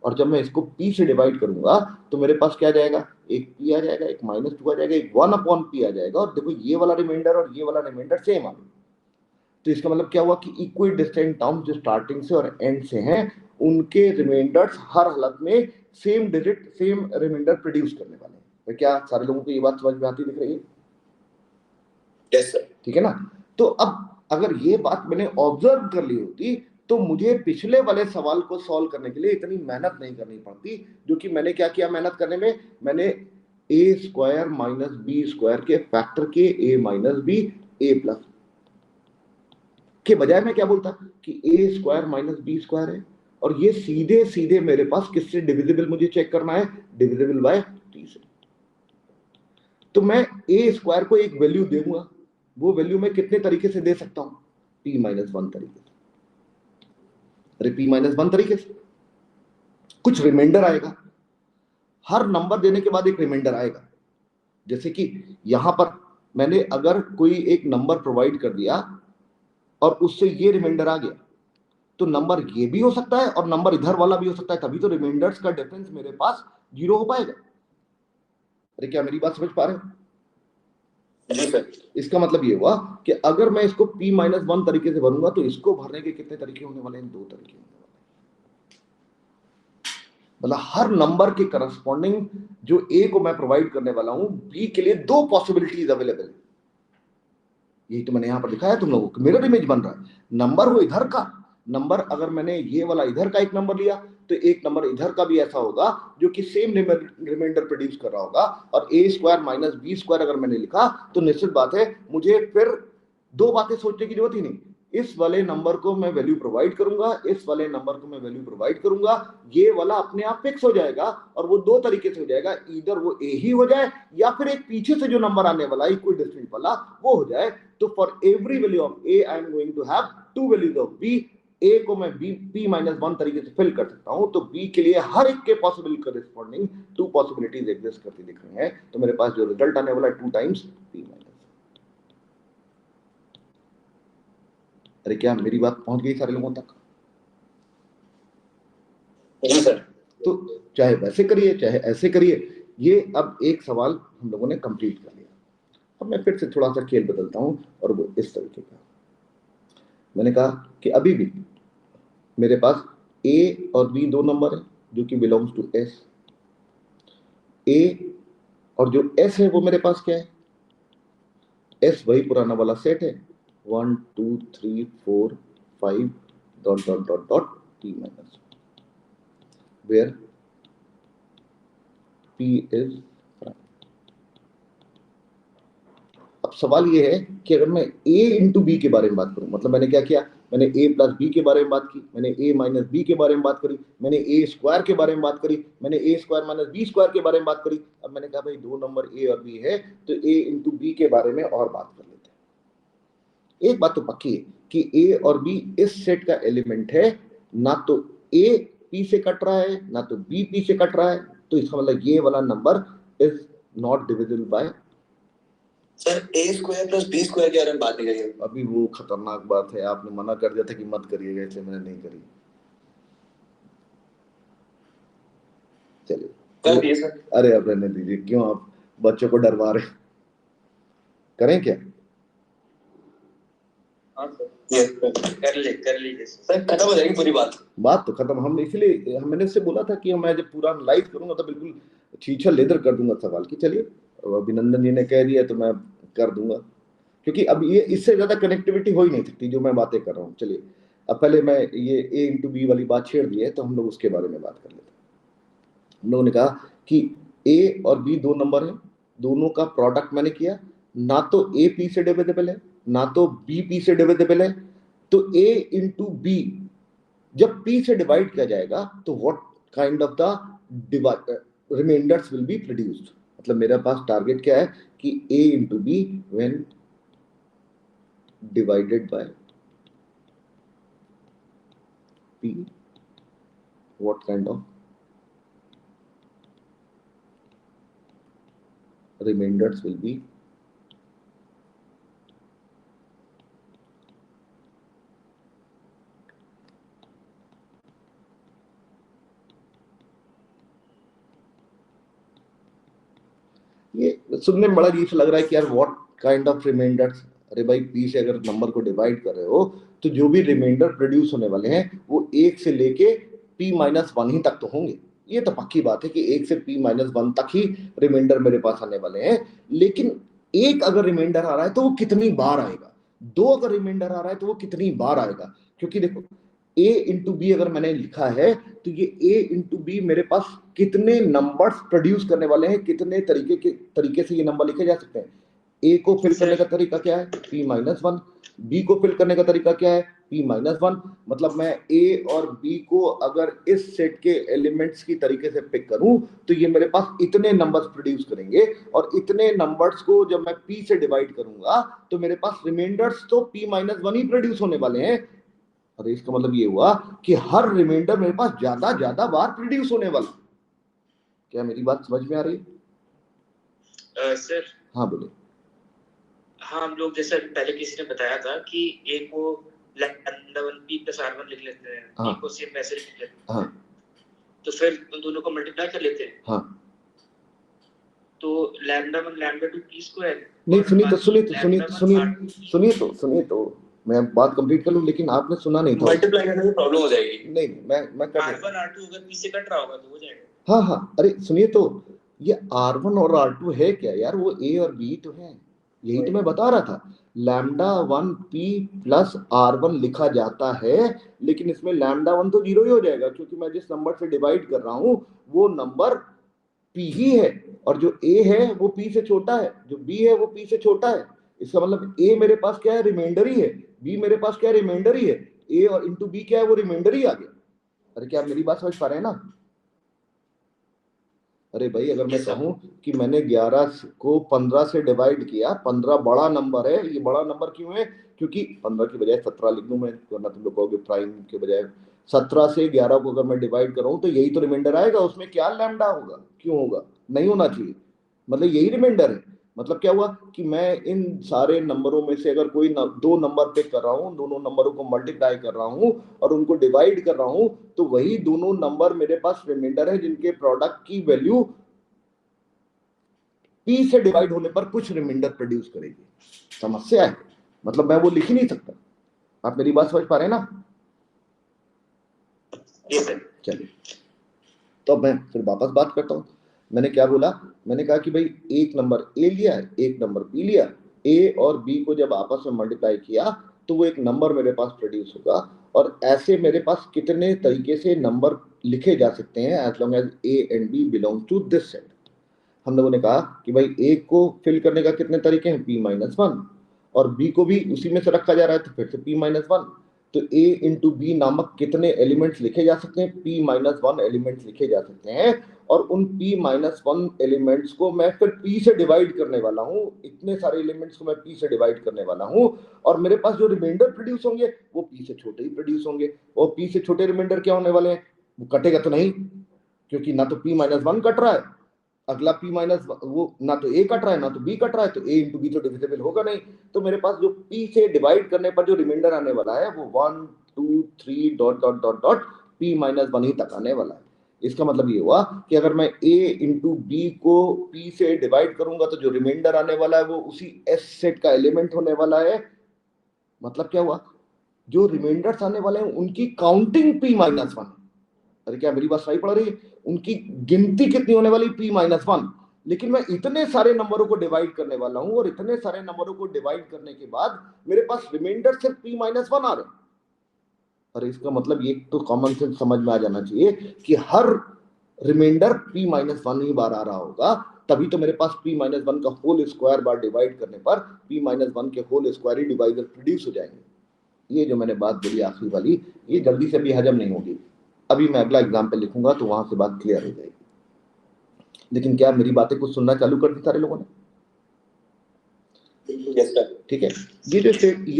और जब मैं इसको p से डिवाइड करूंगा तो मेरे पास क्या आ जाएगा? एक p आ जाएगा, एक -2 आ जाएगा, एक 1/p आ जाएगा। और देखो ये वाला रिमाइंडर और ये वाला रिमाइंडर सेम आ गया। तो इसका मतलब क्या हुआ कि इक्वी डिस्टेंट टर्म्स जो स्टार्टिंग से और एंड से हैं, उनके रिमाइंडर्स हर हालत में same digit same remainder produce करने वाले हैं। तो क्या सारे लोगों को ये बात समझ में आती दिख रही है? Yes sir. ठीक है ना? तो अब अगर ये बात मैंने ऑब्जर्व कर ली होती तो मुझे पिछले वाले सवाल को सॉल्व करने के लिए इतनी मेहनत नहीं करनी पड़ती। जो कि मैंने क्या किया मेहनत करने में, मैंने a square minus B square के फैक्टर के a minus B a plus के बजाय मैं क्या बोलता कि a square minus B square है, और ये सीधे सीधे मेरे पास किससे डिविजिबल मुझे चेक करना है? डिविजिबल बाय 3 से। तो मैं a स्क्वायर को एक वैल्यू दूंगा, वो वैल्यू मैं कितने तरीके से दे सकता हूं? p-1 तरीके से। अरे p-1 तरीके से कुछ रिमाइंडर आएगा, हर नंबर देने के बाद एक रिमाइंडर आएगा। जैसे कि यहां पर मैंने अगर कोई एक नंबर प्रोवाइड कर दिया और उससे ये रिमाइंडर आ गया, तो नंबर ये भी हो सकता है और नंबर इधर वाला भी हो सकता है, तभी तो रिमाइंडर्स का डिफरेंस मेरे पास 0 हो पाएगा। अरे क्या मेरी बात समझ पा रहे हो? जी सर। इसका मतलब ये हुआ कि अगर मैं इसको p-1 तरीके से भरूंगा तो इसको भरने के कितने तरीके होने वाले हैं? 2 तरीके होने वाले हैं। मतलब हर नंबर के करस्पॉन्डिंग जो a को मैं प्रोवाइड करने वाला हूं, b के लिए 2 पॉसिबिलिटीज अवेलेबल है। यही तो मैंने यहां पर दिखाया तुम लोगों को, मिरर इमेज बन रहा है। नंबर वो इधर का नंबर, अगर मैंने ये वाला इधर का एक नंबर लिया तो एक नंबर इधर का भी ऐसा होगा जो कि सेम रिमाइंडर प्रोड्यूस कर रहा होगा। और a square minus B square अगर मैंने लिखा तो निश्चित बात है मुझे फिर 2 बातें सोचने की जरूरत ही नहीं। इस वाले नंबर को मैं वैल्यू प्रोवाइड करूंगा, इस वाले नंबर को मैं वैल्यू प्रोवाइड करूंगा, ये वाला अपने आप फिक्स हो जाएगा। और वो 2 तरीके से हो जाएगा, इधर वो a ही हो जाए या फिर एक पीछे से जो नंबर आने वाला इक्वल डिस्टेंट वाला वो हो जाए। तो for every value of a I am going to have 2 values of b। a को मैं p-1 तरीके से फिल कर सकता हूं, तो b के लिए हर एक के पॉसिबल करस्पॉन्डिंग 2 पॉसिबिलिटीज एग्जिस्ट करती दिख रही हैं। तो मेरे पास जो रिजल्ट आने वाला है 2 टाइम्स p-। अरे क्या मेरी बात पहुंच गई सारे लोगों तक? जी सर। तो चाहे वैसे करिए चाहे ऐसे करिए, ये अब एक सवाल हम लोगों ने कंप्लीट कर लिया। अब मैं फिर से थोड़ा सा खेल बदलता हूं, और वो इस तरीके का। मैंने कहा कि अभी भी मेरे पास a और b 2 नंबर है जो कि बिलोंग्स टू s। a और जो s है वो मेरे पास क्या है? s वही पुराना वाला सेट है, 1 2 3 4 5 dot dot dot dot p-, where p is. अब अब सवाल ये है कि अगर मैं a इंटू बी के बारे में बात करूं, मतलब मैंने क्या किया, मैंने a प्लस बी के बारे में बात की, मैंने a माइनस बी के बारे में बात करी, मैंने a स्क्वायर के बारे में बात करी, मैंने a square minus B square के बारे में बात करी। अब मैंने कहा भाई दो नंबर a और b है तो a इंटू बी के बारे में और बात कर लेते हैं। एक बात तो पक्की है कि a और b इस सेट का एलिमेंट है, ना तो a p से कट रहा है ना तो b p से कट रहा है, तो इसका मतलब ये वाला number is not divisible by. Sir A square plus B square के बारे में बात नहीं करिए। अभी वो खतरनाक बात है, आपने मना कर दिया था कि मत करिएगा, इसलिए मैंने नहीं करी। चलिए कर दिए सर। अरे अब रहने दीजिए, क्यों आप बच्चों को डरवा रहे, करें क्या? हाँ सर कर लीजिए सर, खत्म हो जाएगी पूरी बात तो खत्म। हम इसलिए मैंने इससे बोला था कि मैं जब पूरा लाइव करूंगा तो बिल्कुल छीछा लेदर कर दूंगा सवाल की। चलिए अभिनंदन जी ने कह दिया तो मैं कर दूंगा, क्योंकि अब ये इससे ज्यादा कनेक्टिविटी हो ही नहीं सकती जो मैं बातें कर रहा हूँ। चलिए अब पहले मैं ये ए इंटू बी वाली बात छेड़ दी है तो हम लोग उसके बारे में बात कर लेते हैं। हम लोगों ने कहा कि ए और बी दो नंबर है, दोनों का प्रोडक्ट मैंने किया, ना तो ए पी से डिविजिबल है ना तो बी पी से डिविजिबल है, तो ए इंटू बी जब p से डिवाइड किया जाएगा तो what kind of the remainders will be produced. मतलब मेरे पास टारगेट क्या है कि a into B when divided by p what kind of remainders will be ये सुनने में बड़ा अजीब सा लग रहा है कि यार व्हाट काइंड ऑफ रिमाइंडर्स। अरे भाई p से अगर नंबर को डिवाइड कर रहे हो तो जो भी रिमाइंडर प्रोड्यूस होने वाले हैं वो 1 से लेके p माइनस 1 ही तक तो होंगे। ये तो पक्की बात है कि 1 से p माइनस 1 तक ही रिमाइंडर मेरे पास आने वाले हैं। लेकिन एक अगर रिमाइंडर आ रहा है तो वो कितनी बार आएगा, दो अगर रिमाइंडर आ रहा है तो वो कितनी बार आएगा। क्योंकि देखो a इंटू बी अगर मैंने लिखा है तो ये a इंटू बी मेरे पास कितने नंबर्स प्रोड्यूस करने वाले हैं, कितने तरीके से ये नंबर लिखे जा सकते हैं। a को फिल करने का तरीका क्या है, p माइनस 1, b को फिल करने का तरीका क्या है, p माइनस 1। मतलब मैं a और b को अगर इस सेट के एलिमेंट्स की तरीके से पिक करूं तो ये मेरे पास इतने नंबर्स प्रोड्यूस करेंगे, और इतने नंबर्स को जब मैं p से डिवाइड करूंगा तो मेरे पास रिमाइंडर्स तो p माइनस 1 ही प्रोड्यूस होने वाले हैं। और इसका मतलब ये हुआ कि हर रिमाइंडर मेरे पास ज्यादा बार प्रोड्यूस होने वाला। क्या मेरी बात समझ में आ रही है? सर हाँ बोले। हाँ, हम लोग जैसे पहले किसी ने बताया था कि a को लैम्डा 1 p प्लस r1 लिख लेते हैं, हाँ, p को सेम वैसे लिख लेते हैं, हाँ, तो फिर उन दोनों को मल्टीप्लाई कर लेते हैं। हाँ, तो लैम्डा 1 लैम्डा 2 p स्क्वायर। नहीं सुनिए तो मैं बात कंप्लीट कर लूं, लेकिन आपने सुना नहीं था। मल्टीप्लाई करने में प्रॉब्लम हो जाएगी। नहीं मैं कर r1 r2 अगर p से कट रहा होगा तो हो जाएगा। हाँ अरे सुनिए तो, ये r1 और r2 है क्या यार, वो a और b तो है, यही तो मैं बता रहा था। लैम्डा 1 p प्लस r1 लिखा जाता है, लेकिन इसमें लैम्डा 1 तो 0 ही हो जाएगा, क्योंकि मैं जिस नंबर से डिवाइड कर रहा हूं वो नंबर p ही है, और जो a है वो p से छोटा है, जो b है वो p से छोटा है। इसका मतलब a मेरे पास क्या है, रिमाइंडर ही है, b मेरे पास क्या है, रिमाइंडर ही है, a और इंटू b क्या है, वो रिमाइंडर ही आ गया। अरे क्या आप मेरी बात समझ पा रहे हैं ना? अरे भाई अगर मैं कहूं कि मैंने 11 को 15 से डिवाइड किया, 15 बड़ा नंबर है, ये बड़ा नंबर क्यों है, क्योंकि 15 की बजाय 17 लिख दूं मैं, वरना तुम लोग कहोगे प्राइम के बजाय 17 से 11 को अगर मैं डिवाइड कर रहा हूं तो यही तो रिमाइंडर आएगा, उसमें क्या लैम्डा होगा, क्यों होगा, नहीं होना चाहिए, मतलब यही रिमाइंडर है। मतलब क्या हुआ कि मैं इन सारे नंबरों में से अगर कोई दो नंबर पिक कर रहा हूं, दोनों नंबरों को मल्टीप्लाई कर रहा हूं और उनको डिवाइड कर रहा हूं, तो वही दोनों नंबर मेरे पास रिमाइंडर है जिनके प्रोडक्ट की वैल्यू p से डिवाइड होने पर कुछ रिमाइंडर प्रोड्यूस करेगी। समस्या है, मतलब मैं वो लिख ही नहीं सकता। आप मेरी बात समझ पा रहे हैं ना? चलिए तो अब मैं फिर वापस बात करता हूं। मैंने क्या बोला, मैंने कहा कि भाई एक नंबर a लिया, एक नंबर b लिया, a और b को जब आपस में मल्टीप्लाई किया तो वो एक नंबर मेरे पास प्रोड्यूस होगा, और ऐसे मेरे पास कितने तरीके से नंबर लिखे जा सकते हैं as long as a and b belong to this set. हम लोगों ने कहा कि भाई ए को फिल करने का कितने तरीके हैं, p-1, और बी को भी उसी में से रखा जा रहा है तो फिर से p-1, तो a इंटू बी नामक कितने एलिमेंट्स लिखे जा सकते हैं, p-1 एलिमेंट्स लिखे जा सकते हैं, और उन p-1 एलिमेंट्स को मैं फिर p से डिवाइड करने वाला हूं, इतने सारे एलिमेंट्स को मैं p से डिवाइड करने वाला हूं, और मेरे पास जो रिमाइंडर प्रोड्यूस होंगे वो p से छोटे ही प्रोड्यूस होंगे, और p से छोटे रिमाइंडर क्या होने वाले हैं, वो कटेगा तो नहीं, क्योंकि ना तो p-1 कट रहा है, अगला p माइनस वो ना तो a कट रहा है ना तो b कट रहा है, तो a इंटू बी तो डिविजिबल होगा नहीं, तो मेरे पास जो p से डिवाइड करने पर जो रिमाइंडर आने वाला है वो 1 2 3 dot dot dot dot p-1 ही तक आने वाला है। इसका मतलब ये हुआ कि अगर मैं a इंटू बी को p से डिवाइड करूंगा तो जो रिमाइंडर आने वाला है वो उसी s सेट का एलिमेंट होने वाला है। मतलब क्या हुआ, जो रिमाइंडर्स आने वाले हैं उनकी काउंटिंग p-1, अरे क्या मेरी बात सही पड़ रही है, उनकी गिनती कितनी होने वाली, p-1, लेकिन मैं इतने सारे नंबरों को डिवाइड करने वाला हूं, और इतने सारे नंबरों को डिवाइड करने के बाद मेरे पास रिमाइंडर सिर्फ p-1 आ रहे हैं। अरे इसका मतलब ये तो कॉमन सेंस समझ में आ जाना चाहिए कि हर रिमाइंडर p-1 ही बार आ रहा होगा, तभी तो मेरे पास p-1 का होल स्क्वायर बार डिवाइड करने पर p-1 के होल स्क्वायर ही डिवाइजर प्रोड्यूस हो जाएंगे। ये जो मैंने बात बोली आखिरी वाली, ये जल्दी से भी हजम नहीं होगी, अभी मैं अगला एग्जाम्पल लिखूंगा तो वहां से बात क्लियर हो जाएगी। लेकिन क्या मेरी बातें कुछ सुनना चालू कर दी सारे लोगों ने? ठीक है, ये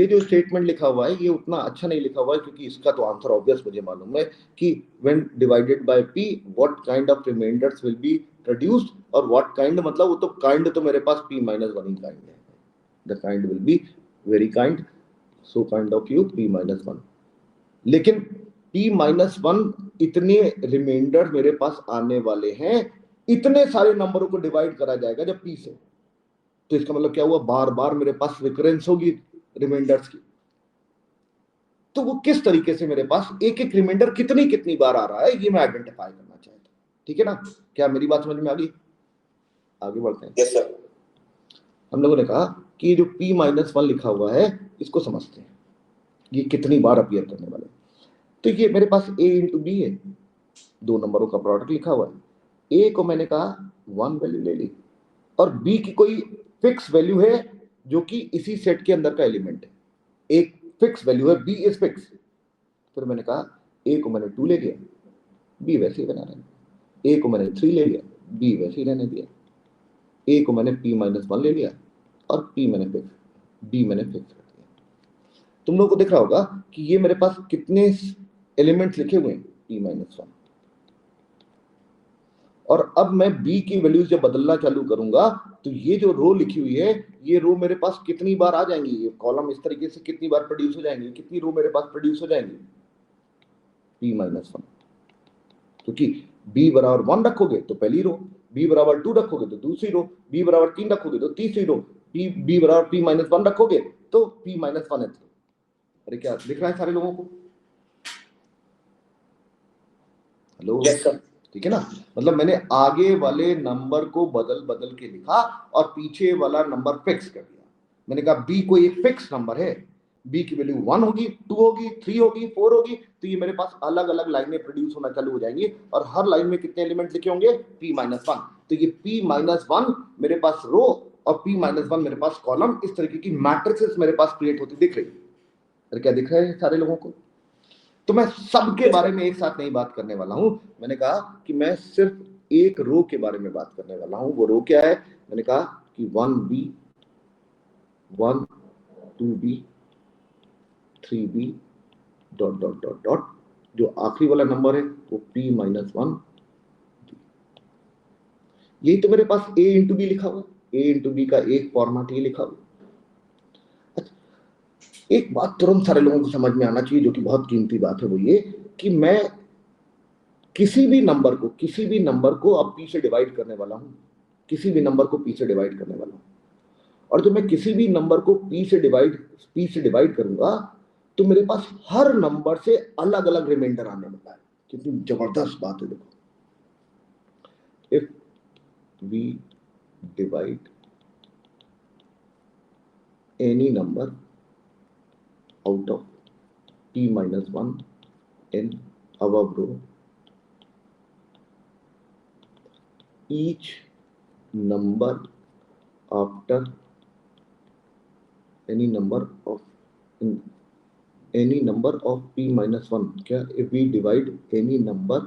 जो स्टेटमेंट लिखा हुआ है ये उतना अच्छा नहीं लिखा हुआ है, क्योंकि इसका तो आंसर ऑब्वियस मुझे मालूम है कि when divided by p what kind of remainders will be produced, और व्हाट काइंड मतलब वो तो काइंड तो मेरे पास p-1 ही काइंड है, the kind will be very kind, so kind of you p-1, लेकिन p-1 इतने रिमाइंडर मेरे पास आने वाले हैं, इतने सारे नंबरों को डिवाइड करा जाएगा जब p से, तो इसका मतलब क्या हुआ, बार बार मेरे पास रिकरेंस होगी रिमाइंडर्स की, तो वो किस तरीके से मेरे पास एक एक रिमाइंडर कितनी कितनी बार आ रहा है ये मैं आइडेंटिफाई करना चाहता हूं। ठीक है ना, क्या मेरी बात समझ में आ गई? आगे बढ़ते हैं। Yes sir. हम लोगों ने कहा कि ये जो p-1 लिखा हुआ है इसको समझते हैं, ये कितनी बार अपीयर करने वाले, तो ये मेरे पास a इंटू बी है, दो नंबरों का प्रोडक्ट लिखा हुआ है, a को मैंने कहा 1 वैल्यू ले ली, और b की कोई फिक्स वैल्यू है जो कि इसी सेट के अंदर का एलिमेंट है, एक फिक्स वैल्यू है, b इज फिक्स, फिर मैंने कहा a को मैंने 2 ले लिया, b वैसे ही बना रहने, a को मैंने 3 ले लिया, b वैसे ही रहने दिया, a को मैंने p-1 ले लिया, और b मैंने फिक्स कर दिया। तुम लोगों को दिख रहा होगा कि ये मेरे पास कितने एलिमेंट्स लिखे हुए हैं, p-1, और अब मैं b की वैल्यूज जब बदलना चालू करूंगा तो ये जो रो लिखी हुई है ये रो मेरे पास कितनी बार आ जाएंगी, ये कॉलम इस तरीके से कितनी बार प्रोड्यूस हो जाएंगी, कितनी रो मेरे पास प्रोड्यूस हो जाएंगी, p-1, क्योंकि b बराबर 1 रखोगे तो पहली रो, b बराबर 2 रखोगे तो दूसरी रो, b बराबर 3 रखोगे तो तीसरी रो, b बराबर p-1 रखोगे तो p-1 है। अरे क्या दिख रहा है सारे लोगों को? Hello, yes sir. ठीक है ना, मतलब मैंने आगे वाले नंबर को बदल बदल के लिखा और पीछे वाला नंबर फिक्स कर दिया। मैंने कहा b कोई एक फिक्स नंबर है, b की वैल्यू 1 होगी, 2 होगी, 3 होगी, 4 होगी, तो ये मेरे पास अलग अलग लाइनें प्रोड्यूस होना चालू हो जाएंगी, और हर लाइन में कितने एलिमेंट लिखे होंगे, p-1, तो ये p-1 मेरे पास रो और p-1 मेरे पास कॉलम, इस तरीके की मैट्रिसेस मेरे पास क्रिएट होती दिख रही है। अरे क्या दिख रहा है सारे लोगों को? तो मैं सबके बारे में एक साथ नहीं बात करने वाला हूं, मैंने कहा कि मैं सिर्फ एक रो के बारे में बात करने वाला हूं। वो रो क्या है? मैंने कहा कि 1b 1 2b 3b dot dot dot dot, जो आखिरी वाला नंबर है वो p-1, यही तो मेरे पास a इंटू बी लिखा हुआ, a इंटू बी का एक फॉर्मेट ये लिखा हुआ। एक बात तुरंत सारे लोगों को समझ में आना चाहिए जो कि बहुत कीमती बात है, वो ये कि मैं किसी भी नंबर को अब p से डिवाइड करने वाला हूं, किसी भी नंबर को p से डिवाइड करने वाला हूं, और जब मैं किसी भी नंबर को p से डिवाइड करूंगा तो मेरे पास हर नंबर से अलग अलग रिमाइंडर आने वाला है। कितनी जबरदस्त बात है, देखो, if we divide any number out of p-1 in our row, each number after any number of p minus 1, क्या if we divide any number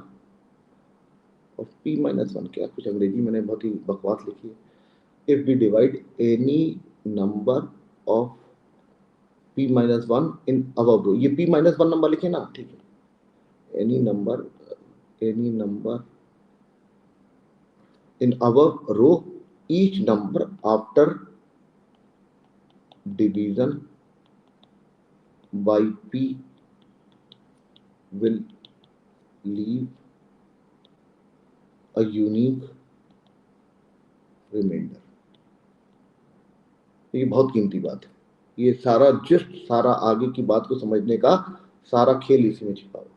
of p minus 1, क्या कुछ अंग्रेजी मैंने बहुत ही बकवास लिखी है, if we divide any number of p minus 1 in above row, ये p minus 1 नंबर लिखे ना, ठीक है, any number in above row, each number after division by p will leave a unique remainder। ये बहुत कीमती बात है, ये सारा जस्ट सारा आगे की बात को समझने का सारा खेल इसी में छिपा हुआ।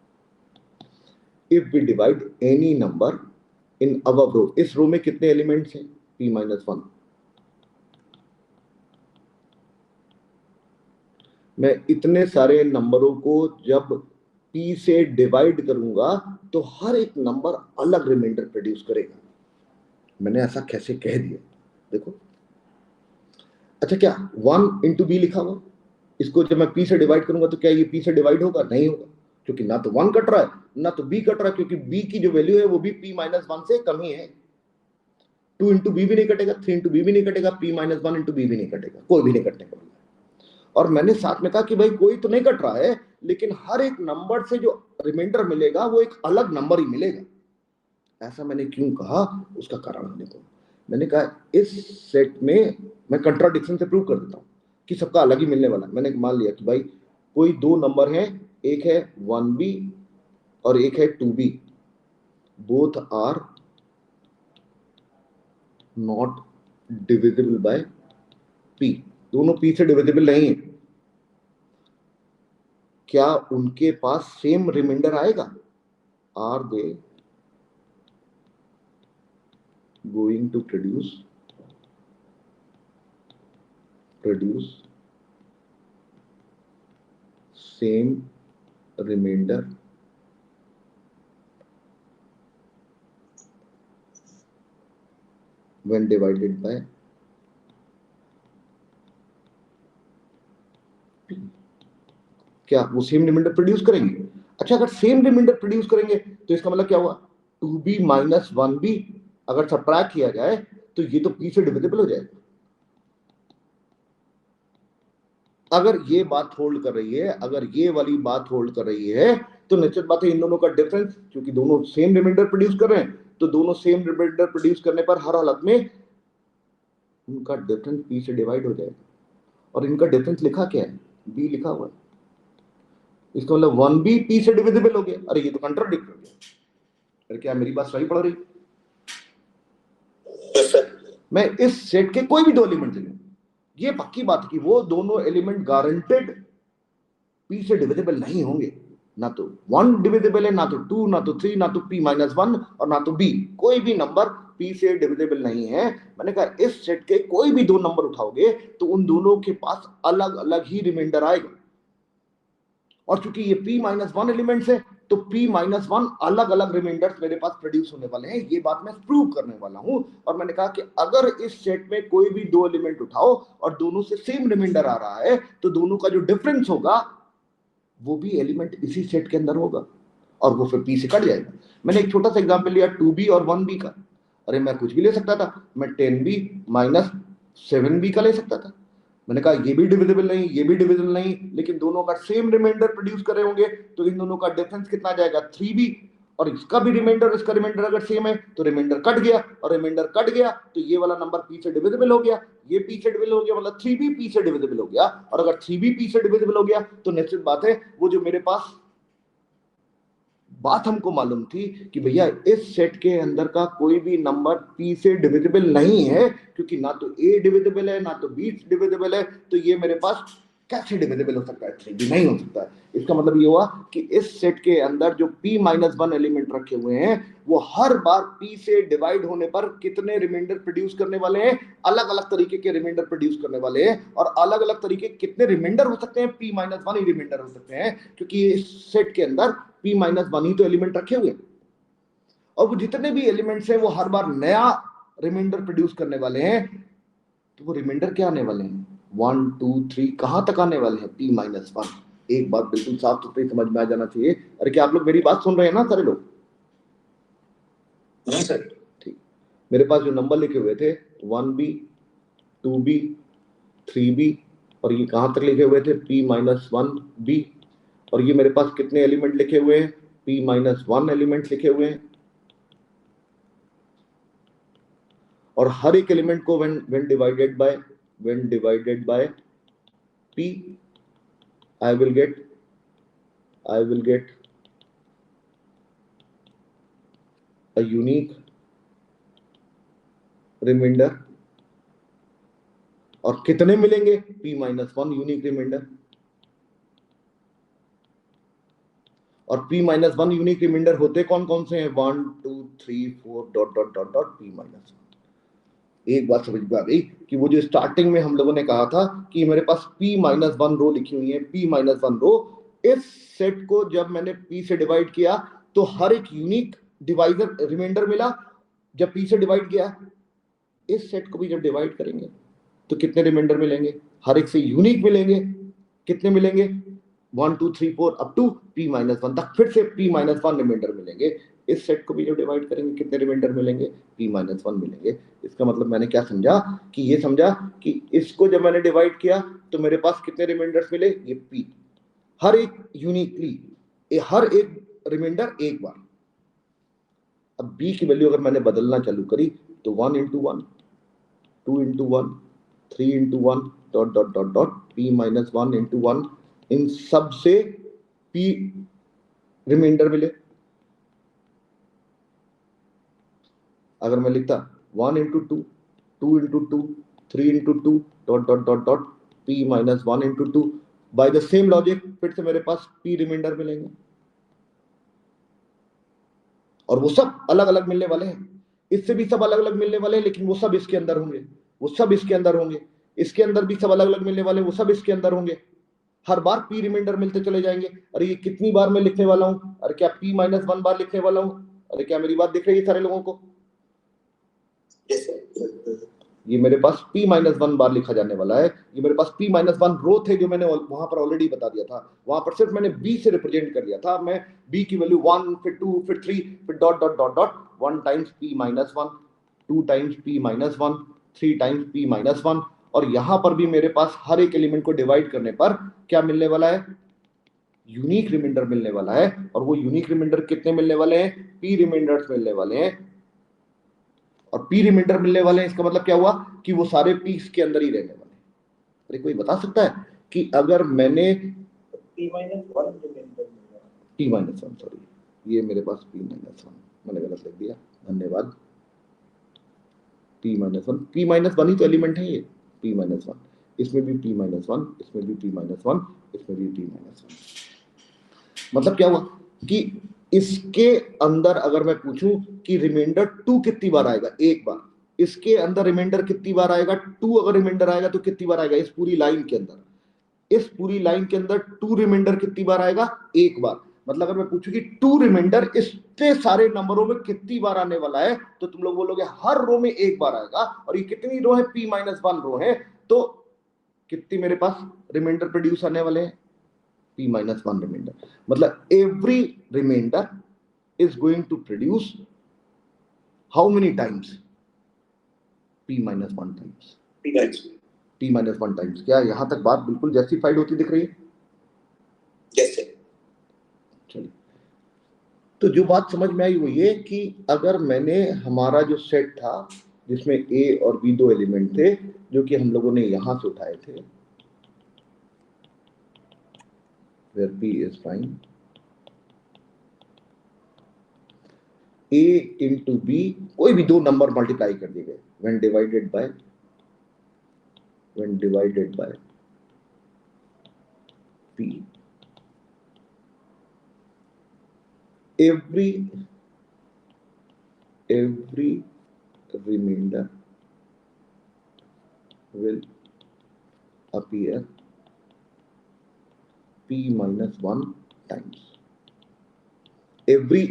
If we divide any number in above row, इस रो में कितने एलिमेंट्स हैं, p माइनस 1, मैं इतने सारे नंबरों को जब p से डिवाइड करूंगा तो हर एक नंबर अलग रिमाइंडर प्रोड्यूस करेगा। मैंने ऐसा कैसे कह दिया, देखो, अच्छा क्या 1 इंटू बी लिखा हुआ, इसको जब मैं p से डिवाइड करूंगा तो क्या ये p से डिवाइड होगा, नहीं होगा, क्योंकि ना तो 1 कट रहा है ना तो b कट रहा है, क्योंकि b की जो वैल्यू है वो भी p माइनस 1 से कम ही है। 2 इंटू बी भी नहीं कटेगा, 3 इंटू बी भी नहीं कटेगा, p माइनस 1 इंटू बी भी नहीं कटेगा, कोई भी नहीं कटने का। और मैंने साथ में कहा कि भाई कोई तो नहीं कट रहा है, लेकिन हर एक नंबर से जो रिमाइंडर मिलेगा वो एक अलग नंबर ही मिलेगा। ऐसा मैंने क्यों कहा, उसका कारण देखो, मैंने कहा इस सेट में मैं कंट्राडिक्शन से प्रूव कर देता हूं कि सबका अलग ही मिलने वाला है। मैंने मान लिया कि भाई कोई दो नंबर हैं, एक है 1b और एक है 2b, both are not divisible by p, दोनों p से डिविजिबल नहीं है, क्या उनके पास सेम रिमाइंडर आएगा, are they going to produce same remainder when divided by p, क्या वो सेम रिमाइंडर प्रोड्यूस करेंगे? अच्छा, अगर सेम रिमाइंडर प्रोड्यूस करेंगे तो इसका मतलब क्या हुआ, 2b माइनस 1b अगर सब्ट्रैक्ट किया जाए तो ये तो p से डिविजिबल हो जाएगा। अगर ये बात होल्ड कर रही है, अगर ये वाली बात होल्ड कर रही है, तो निश्चित बात है इन दोनों का डिफरेंस, क्योंकि दोनों सेम रिमाइंडर प्रोड्यूस कर रहे हैं, तो दोनों सेम रिमाइंडर प्रोड्यूस करने पर हर हालत में उनका डिफरेंस p से डिवाइड हो जाएगा। और इनका डिफरेंस लिखा क्या है, b लिखा हुआ है, इसका मतलब 1b p से डिविजिबल हो गया। अरे ये तो कंट्राडिक्ट हो गया, अरे क्या मेरी बात सही पड़ रही? मैं इस सेट के कोई भी दो एलिमेंट ले लूं, ये पक्की बात कि वो दोनों एलिमेंट गारंटेड p से डिविजिबल नहीं होंगे, ना तो 1 डिविजिबल है, ना तो 2, ना तो 3, ना तो p माइनस 1 और ना तो b, कोई भी नंबर p से डिविजिबल नहीं है। मैंने कहा इस सेट के कोई भी दो नंबर उठाओगे तो उन दोनों के पास अलग अलग ही रिमाइंडर आएगा, और चूंकि ये p माइनस 1 एलिमेंट्स है तो p माइनस 1 अलग अलग रिमाइंडर्स मेरे पास प्रोड्यूस होने वाले हैं, ये बात मैं प्रूव करने वाला हूं। और मैंने कहा कि अगर इस सेट में कोई भी दो एलिमेंट उठाओ और दोनों से सेम रिमाइंडर आ रहा है तो दोनों का जो डिफरेंस होगा वो भी एलिमेंट इसी सेट के अंदर होगा और वो फिर p से कट जाएगा। मैंने एक छोटा सा एग्जांपल लिया 2b और 1b का, अरे मैं कुछ भी ले सकता था, मैं 10b माइनस 7b का ले सकता था। मैंने कहा ये भी डिविजिबल नहीं, ये भी डिविजिबल नहीं, लेकिन दोनों का सेम रिमाइंडर प्रोड्यूस कर रहे होंगे तो इन दोनों का डिफरेंस कितना जाएगा, 3b, और इसका भी रिमाइंडर इसका रिमाइंडर अगर सेम है तो रिमाइंडर कट गया, और रिमाइंडर कट गया तो ये वाला नंबर p से डिविजिबल हो गया, ये p से डिविजिबल हो गया, मतलब 3b p से डिविजिबल हो गया। और अगर 3b p से डिविजिबल हो गया तो निश्चित बात है वो जो मेरे पास बात हमको मालूम थी कि भैया इस सेट के अंदर का कोई भी नंबर p से डिविजिबल नहीं है, क्योंकि ना तो a डिविजिबल है ना तो b डिविजिबल है, तो ये मेरे पास कैसे डिविजिबल हो सकता है, 3b नहीं हो सकता है। इसका मतलब ये हुआ कि इस सेट के अंदर जो p माइनस 1 एलिमेंट रखे हुए हैं वो हर बार p से डिवाइड होने पर कितने रिमाइंडर प्रोड्यूस करने वाले हैं, अलग अलग तरीके के रिमाइंडर प्रोड्यूस करने वाले हैं। और अलग अलग तरीके कितने रिमाइंडर हो सकते हैं, p माइनस 1 ही रिमाइंडर हो सकते हैं, क्योंकि इस सेट के अंदर p माइनस 1 ही तो एलिमेंट रखे हुए हैं, और वो जितने भी एलिमेंट्स हैं वो हर बार नया रिमाइंडर प्रोड्यूस करने वाले हैं, तो वो रिमाइंडर क्या आने वाले हैं, 1 2 3 कहां तक आने वाले हैं, p-1। एक बात बिल्कुल साफ सुथरी समझ में आ जाना चाहिए। अरे क्या आप लोग मेरी बात सुन रहे हैं ना सारे लोग? जी सर। ठीक, मेरे पास जो नंबर लिखे हुए थे 1b 2b 3b, और ये कहां तक लिखे हुए थे, p-1b, और ये मेरे पास कितने एलिमेंट लिखे हुए हैं, p-1 एलिमेंट लिखे हुए हैं। और हर एक एलिमेंट को when divided by p, I will get a unique remainder। और कितने मिलेंगे, p-1 यूनिक रिमाइंडर। और p-1 यूनिक रिमाइंडर होते कौन कौन से हैं, 1 2 3 4 dot dot dot dot p-1। एक बात समझ में आ गई कि वो जो स्टार्टिंग में हम लोगों ने कहा था कि मेरे पास p-1 रो लिखी हुई है, p-1 रो, इस सेट को जब मैंने p से डिवाइड किया तो हर एक यूनिक डिवाइजर रिमाइंडर मिला। जब p से डिवाइड किया, इस सेट को भी जब डिवाइड करेंगे तो कितने रिमाइंडर मिलेंगे, हर एक से यूनिक मिलेंगे। कितने मिलेंगे, 1 2 3 4 अप टू p-1 तक फिर से p-1 रिमाइंडर मिलेंगे। इस सेट को भी जब डिवाइड करेंगे कितने रिमाइंडर मिलेंगे, p-1 मिलेंगे। इसका मतलब मैंने क्या समझा, कि ये समझा कि इसको जब मैंने डिवाइड किया तो मेरे पास कितने रिमाइंडर्स मिले, ये p, हर एक यूनिकली, हर एक रिमाइंडर एक बार। अब b की वैल्यू अगर मैंने बदलना चालू करी तो 1 into 1 2 into 1 3 into 1 dot dot dot dot p-1 into 1, इन सब से p रिमाइंडर मिले। अगर मैं लिखता 1 into 2 2 into 2 3 into 2 dot dot dot dot p-1 into 2, by the same logic फिर से मेरे पास p रिमाइंडर मिलेंगे। और वो सब अलग अलग मिलने वाले हैं, इससे भी सब अलग अलग मिलने वाले हैं, लेकिन वो सब इसके अंदर होंगे, वो सब इसके अंदर होंगे, इसके अंदर भी सब अलग अलग मिलने वाले, वो सब इसके अंदर होंगे। हर बार p रिमाइंडर मिलते चले जाएंगे। अरे ये कितनी बार मैं लिखने वाला हूं, अरे क्या p-1 बार लिखने वाला हूं, अरे क्या मेरी बात दिख रही है सारे लोगों को? ये मेरे पास p-1 बार लिखा जाने वाला है। ये मेरे पास p-1 रो थे जो मैंने वहां पर ऑलरेडी बता दिया था, वहां पर सिर्फ मैंने b से रिप्रेजेंट कर दिया था। मैं b की वैल्यू 1 फिर 2 फिर 3 फिर dot dot dot dot 1 times p-1 2 times p-1 3 times p-1, और यहां पर भी मेरे पास हर एक एलिमेंट को डिवाइड करने पर क्या मिलने वाला है, यूनिक रिमाइंडर मिलने वाला है। और वो यूनिक रिमाइंडर कितने मिलने वाले हैं, p रिमाइंडर्स मिलने वाले हैं। और p रिमाइंडर मिलने वाले हैं, इसका मतलब क्या हुआ कि वो सारे p के अंदर ही रहने वाले हैं। अरे कोई बता सकता है कि अगर मैंने p-1 सॉरी, ये मेरे पास p-1 मैंने गलत लिख दिया, धन्यवाद। p-1 ही तो एलिमेंट है ये, p-1, इसमें भी p-1, इसमें भी p-1, इसमें भी p-1। मतलब क्या हुआ कि इसके अंदर अगर मैं पूछूं कि रिमाइंडर 2 कितनी बार आएगा, एक बार। इसके अंदर रिमाइंडर कितनी बार आएगा, 2 अगर रिमाइंडर आएगा तो कितनी बार आएगा, इस पूरी लाइन के अंदर, इस पूरी लाइन के अंदर 2 रिमाइंडर कितनी बार आएगा, एक बार। मतलब अगर मैं पूछूं कि 2 रिमाइंडर इतने सारे नंबरों में कितनी बार आने वाला है, तो तुम लोग बोलोगे हर रो में एक बार आएगा। और ये कितनी रो है, p-1 रो है, तो कितनी मेरे पास रिमाइंडर प्रोड्यूस आने वाले हैं, p-1 रिमाइंडर। मतलब every remainder is going to produce how many times, p-1 times, p-1 times। क्या यहां तक बात बिल्कुल जस्टिफाइड होती दिख रही है? Yes sir. चलिए, तो जो बात समझ में आई वो ये कि अगर मैंने हमारा जो सेट था जिसमें a और b दो एलिमेंट थे जो कि हम लोगों ने यहां से उठाए थे, where b is prime, a into b, कोई भी दो नंबर मल्टीप्लाई कर दिए गए when divided by p, every remainder will appear p-1 times। Every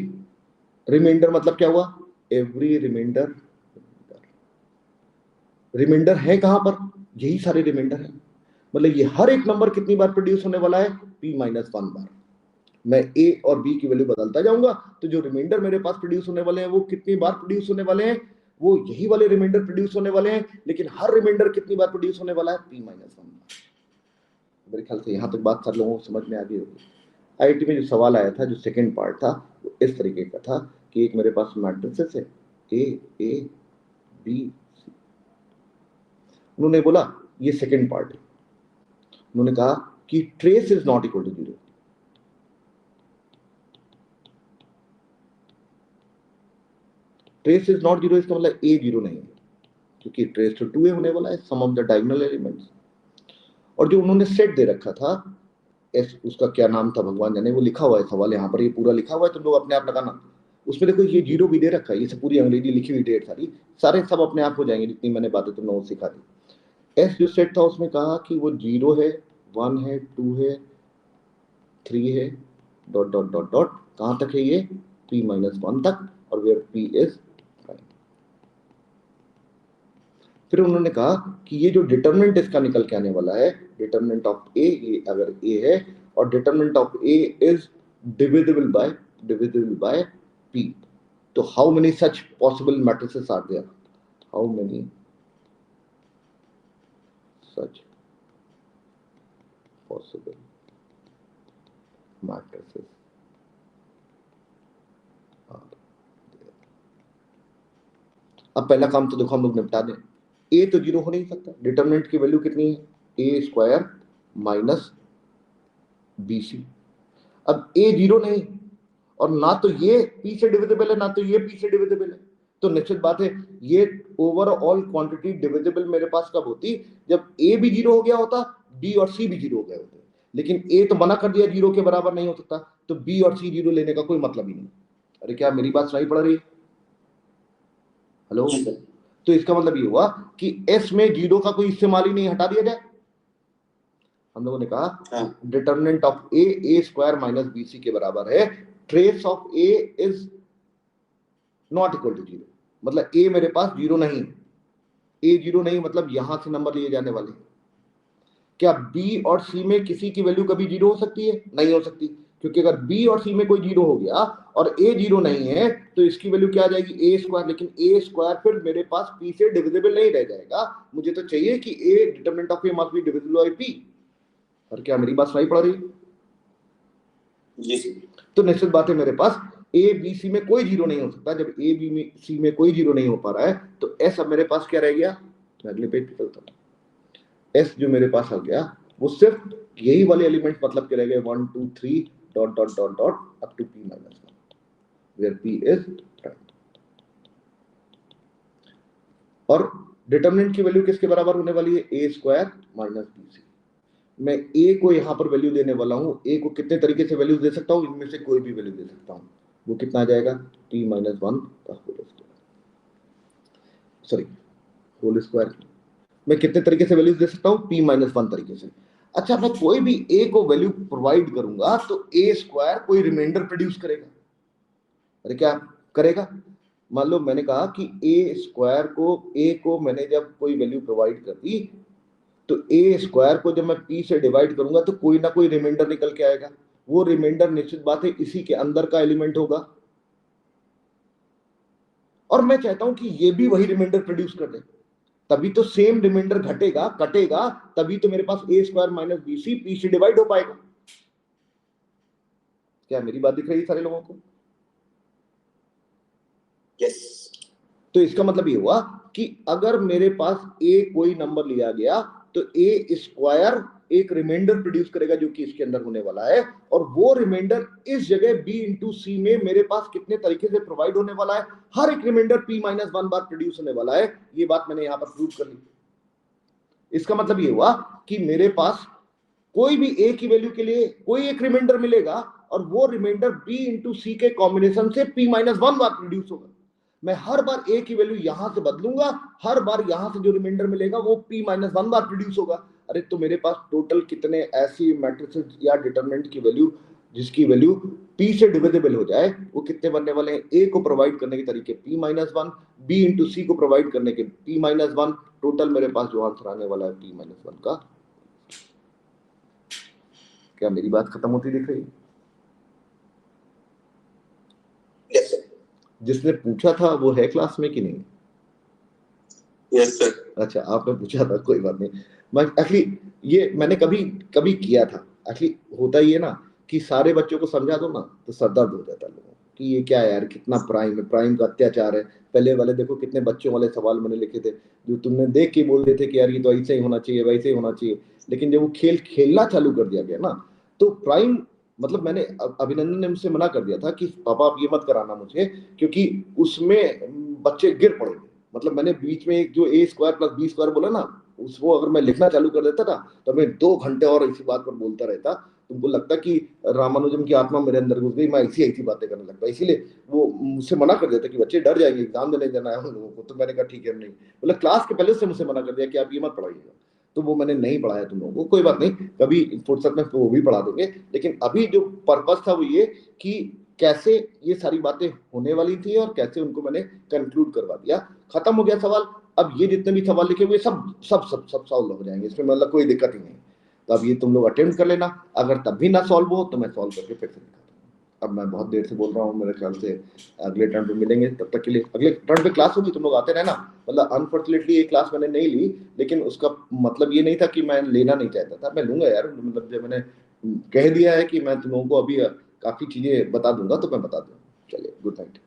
remainder मतलब क्या हुआ, एवरी रिमाइंडर रिमाइंडर है कहां पर, यही सारे रिमाइंडर है। मतलब ये हर एक नंबर कितनी बार प्रोड्यूस होने वाला है, p-1 बार। मैं a और b की वैल्यू बदलता जाऊंगा तो जो रिमाइंडर मेरे पास प्रोड्यूस होने वाले हैं वो कितनी बार प्रोड्यूस होने वाले हैं, वो यही वाले रिमाइंडर प्रोड्यूस होने वाले हैं, लेकिन हर रिमाइंडर कितनी बार प्रोड्यूस होने वाला है, p-1 बार। मेरे ख्याल से यहां तक बात सब लोगों को समझ में आ गई होगी। आईआईटी में जो सवाल आया था, जो सेकंड पार्ट था, वो इस तरीके का था कि एक मेरे पास मैट्रिसेस है a b c। उन्होंने बोला ये सेकंड पार्ट है, उन्होंने कहा कि trace is not equal to 0। Trace is not 0 इसका मतलब a 0 नहीं है, क्योंकि ट्रेस तो 2a होने वाला है, sum of the diagonal elements. और जो उन्होंने सेट दे रखा था एस, उसका क्या नाम था भगवान जाने, वो लिखा हुआ है सवाल यहाँ पर, ये पूरा लिखा हुआ है, तुम लोग अपने आप लगाना। उसमें देखो ये 0 भी दे रखा है, ये सब पूरी अंग्रेजी लिखी हुई डेट सारे सब अपने आप हो जाएंगे जितनी मैंने बातें तुम लोगों को सिखा दी। एस जो सेट था उसमें कहा कि वो 0 है, 1 है, 2 है, 3 है, डॉट डॉट डॉट डॉट, कहां तक है ये, p-1 तक, और वेयर p इज प्राइम। फिर उन्होंने कहा कि ये जो डिटरमिनेंट इसका निकल के आने वाला है, डिटरमिनेंट ऑफ a, ये अगर a है और determinant of a is divisible by p, तो how many such possible matrices are there, how many such possible matrices are there. अब पहला काम तो देखो हम लोग निपटा दें, a तो 0 हो नहीं सकता, डिटरमिनेंट की वैल्यू कितनी है, a² माइनस bc। अब a 0 नहीं, और ना तो ये p से डिविजिबल है, ना तो ये p से डिविजिबल है, तो निश्चित बात है ये ओवरऑल क्वांटिटी डिविजिबल मेरे पास कब होती, जब a भी 0 हो गया होता, b और c भी 0 हो गए होते। लेकिन a तो मना कर दिया 0 के बराबर नहीं हो सकता, तो b और c 0 लेने का कोई मतलब ही नहीं। अरे क्या मेरी बात सुनाई पड़ रही है, हेलो? तो इसका मतलब ये हुआ कि s में 0 का कोई इस्तेमाल ही नहीं, हटा दिया जाए। हम लोगों ने कहा determinant of a² minus bc के बराबर है, trace of a is not equal to 0, मतलब a मेरे पास 0 नहीं, a 0 नहीं मतलब यहां से नंबर लिए जाने वाले। क्या b और c में किसी की वैल्यू कभी 0 हो सकती है, नहीं हो सकती, क्योंकि अगर b और c में कोई 0 हो गया और a 0 नहीं है तो इसकी वैल्यू क्या आ जाएगी, a², लेकिन a² फिर मेरे पास p से डिविजिबल नहीं रह जाएगा, मुझे तो चाहिए कि a determinant of a must be divisible by p। और क्या मेरी बात सुनाई पड़ रही है? तो निश्चित बात है मेरे पास a b c में कोई 0 नहीं हो सकता, जब a b c में कोई 0 नहीं हो पा रहा है तो s अब मेरे पास क्या रह गया, मैं अगले पेज पे चलता हूं। s जो मेरे पास आ गया वो सिर्फ यही वाले एलिमेंट मतलब के रह गए 1 2 3 dot dot dot dot up to p-1 where p is prime. और डिटरमिनेंट की वैल्यू किसके बराबर होने वाली है, a² माइनस bc। मैं a को यहां पर वैल्यू देने वाला हूं, a को कितने तरीके से वैल्यू दे सकता हूं, इनमें से कोई भी वैल्यू दे सकता हूं, वो कितना आ जाएगा, p-1 का होल स्क्वायर। मैं कितने तरीके से वैल्यूज दे सकता हूं, p-1 तरीके से। अच्छा, मैं कोई भी a को वैल्यू प्रोवाइड करूंगा तो a² कोई रिमाइंडर प्रोड्यूस करेगा। अरे क्या करेगा, मान लो मैंने कहा कि a को मैंने जब कोई वैल्यू प्रोवाइड कर दी तो a² को जब मैं p से डिवाइड करूंगा तो कोई ना कोई रिमाइंडर निकल के आएगा, वो रिमाइंडर निश्चित बात है इसी के अंदर का एलिमेंट होगा, और मैं चाहता हूं कि ये भी वही रिमाइंडर प्रोड्यूस कर दे, तभी तो सेम रिमाइंडर घटेगा कटेगा, तभी तो मेरे पास a² माइनस bc p से डिवाइड हो पाएगा। क्या मेरी बात दिख रही है सारे लोगों को? यस। तो इसका मतलब ये हुआ कि अगर मेरे पास a कोई नंबर लिया गया तो a² एक रिमाइंडर प्रोड्यूस करेगा जो कि इसके अंदर होने वाला है, और वो रिमाइंडर इस जगह b इंटू c में मेरे पास कितने तरीके से प्रोवाइड होने वाला है, हर एक रिमाइंडर p-1 बार प्रोड्यूस होने वाला है। ये बात मैंने यहां पर प्रूव कर ली। इसका मतलब ये हुआ कि मेरे पास कोई भी a की वैल्यू के लिए कोई एक रिमाइंडर मिलेगा और वो रिमाइंडर b इंटू c के कॉम्बिनेशन से p-1 बार प्रोड्यूस होगा। मैं हर बार a की वैल्यू यहां से बदलूंगा, हर बार यहां से जो रिमाइंडर मिलेगा वो p-1 बार प्रोड्यूस होगा। अरे तो मेरे पास टोटल कितने ऐसी मैट्रिसेस या डिटरमिनेंट की वैल्यू जिसकी वैल्यू P से डिविजिबल हो जाए, वो कितने बनने वाले हैं? A को प्रोवाइड करने के तरीके P-1, B इंटू C को प्रोवाइड करने के P-1, टोटल मेरे पास जो आंसर आने वाला है P-1 का। क्या मेरी बात खत्म होती दिख रही है? Yes sir. जिसने पूछा था वो है क्लास में कि नहीं? Yes sir. अच्छा, आपने पूछा था, कोई बात नहीं। मैं एक्चुअली ये मैंने कभी किया था। एक्चुअली होता ही है ना कि सारे बच्चों को समझा दो ना तो सर दर्द हो जाता है लोगों को कि ये क्या है यार, कितना प्राइम है, प्राइम का अत्याचार है। पहले वाले देखो कितने बच्चों वाले सवाल मैंने लिखे थे जो तुमने देख के बोल रहे थे कि यार ये तो ऐसे ही होना चाहिए, वैसे ही होना चाहिए। लेकिन जब वो खेलना चालू कर दिया गया ना तो प्राइम, मतलब मैंने अभिनंदन ने मुझसे मना कर दिया था कि पापा आप ये मत कराना मुझे, क्योंकि उसमें बच्चे गिर पड़ेंगे। मतलब मैंने बीच में एक जो A² + B² बोला ना, उसको अगर मैं लिखना चालू कर देता ना तो मैं 2 घंटे और इसी बात पर बोलता रहता। तुमको लगता कि रामानुजम की आत्मा मेरे अंदर घुस गई, मैं ऐसी बातें करने लगता। इसीलिए वो मुझसे मना कर देता कि बच्चे डर जाएंगे, एग्जाम देने जाना है उन लोगों को। तो मैंने कहा ठीक है, नहीं, मतलब क्लास के पहले से मुझसे मना कर दिया कि आप ये मत पढ़ाइएगा। तो वो मैंने नहीं पढ़ाया तुम लोगों को। कोई बात नहीं, कभी फुर्सत में वो भी पढ़ा देंगे। लेकिन अभी जो पर्पस था वो ये कि कैसे ये सारी बातें होने वाली थी और कैसे उनको मैंने कंक्लूड करवा दिया। खत्म हो गया सवाल। अब ये जितने भी सवाल लिखे हुए सब सब सब सब सॉल्व हो जाएंगे, इसमें मतलब कोई दिक्कत ही नहीं। तो अब ये तुम लोग अटेम्प्ट कर लेना। अगर तब भी ना सॉल्व हो तो मैं सॉल्व करके फिर से दिखाता हूँ। अब मैं बहुत देर से बोल रहा हूँ, मेरे ख्याल से अगले टर्न पे मिलेंगे। तब तक के लिए अगले टर्न पे क्लास होगी, तुम लोग आते रहना। मतलब अनफॉर्चुनेटली ये क्लास मैंने नहीं ली, लेकिन उसका मतलब ये नहीं था कि मैं लेना नहीं चाहता था, मैं लूंगा यार। मतलब जब मैंने कह दिया है कि मैं तुम लोगों को अभी काफी चीजें बता दूंगा तो मैं बता दूंगा। चलिए, गुड नाइट।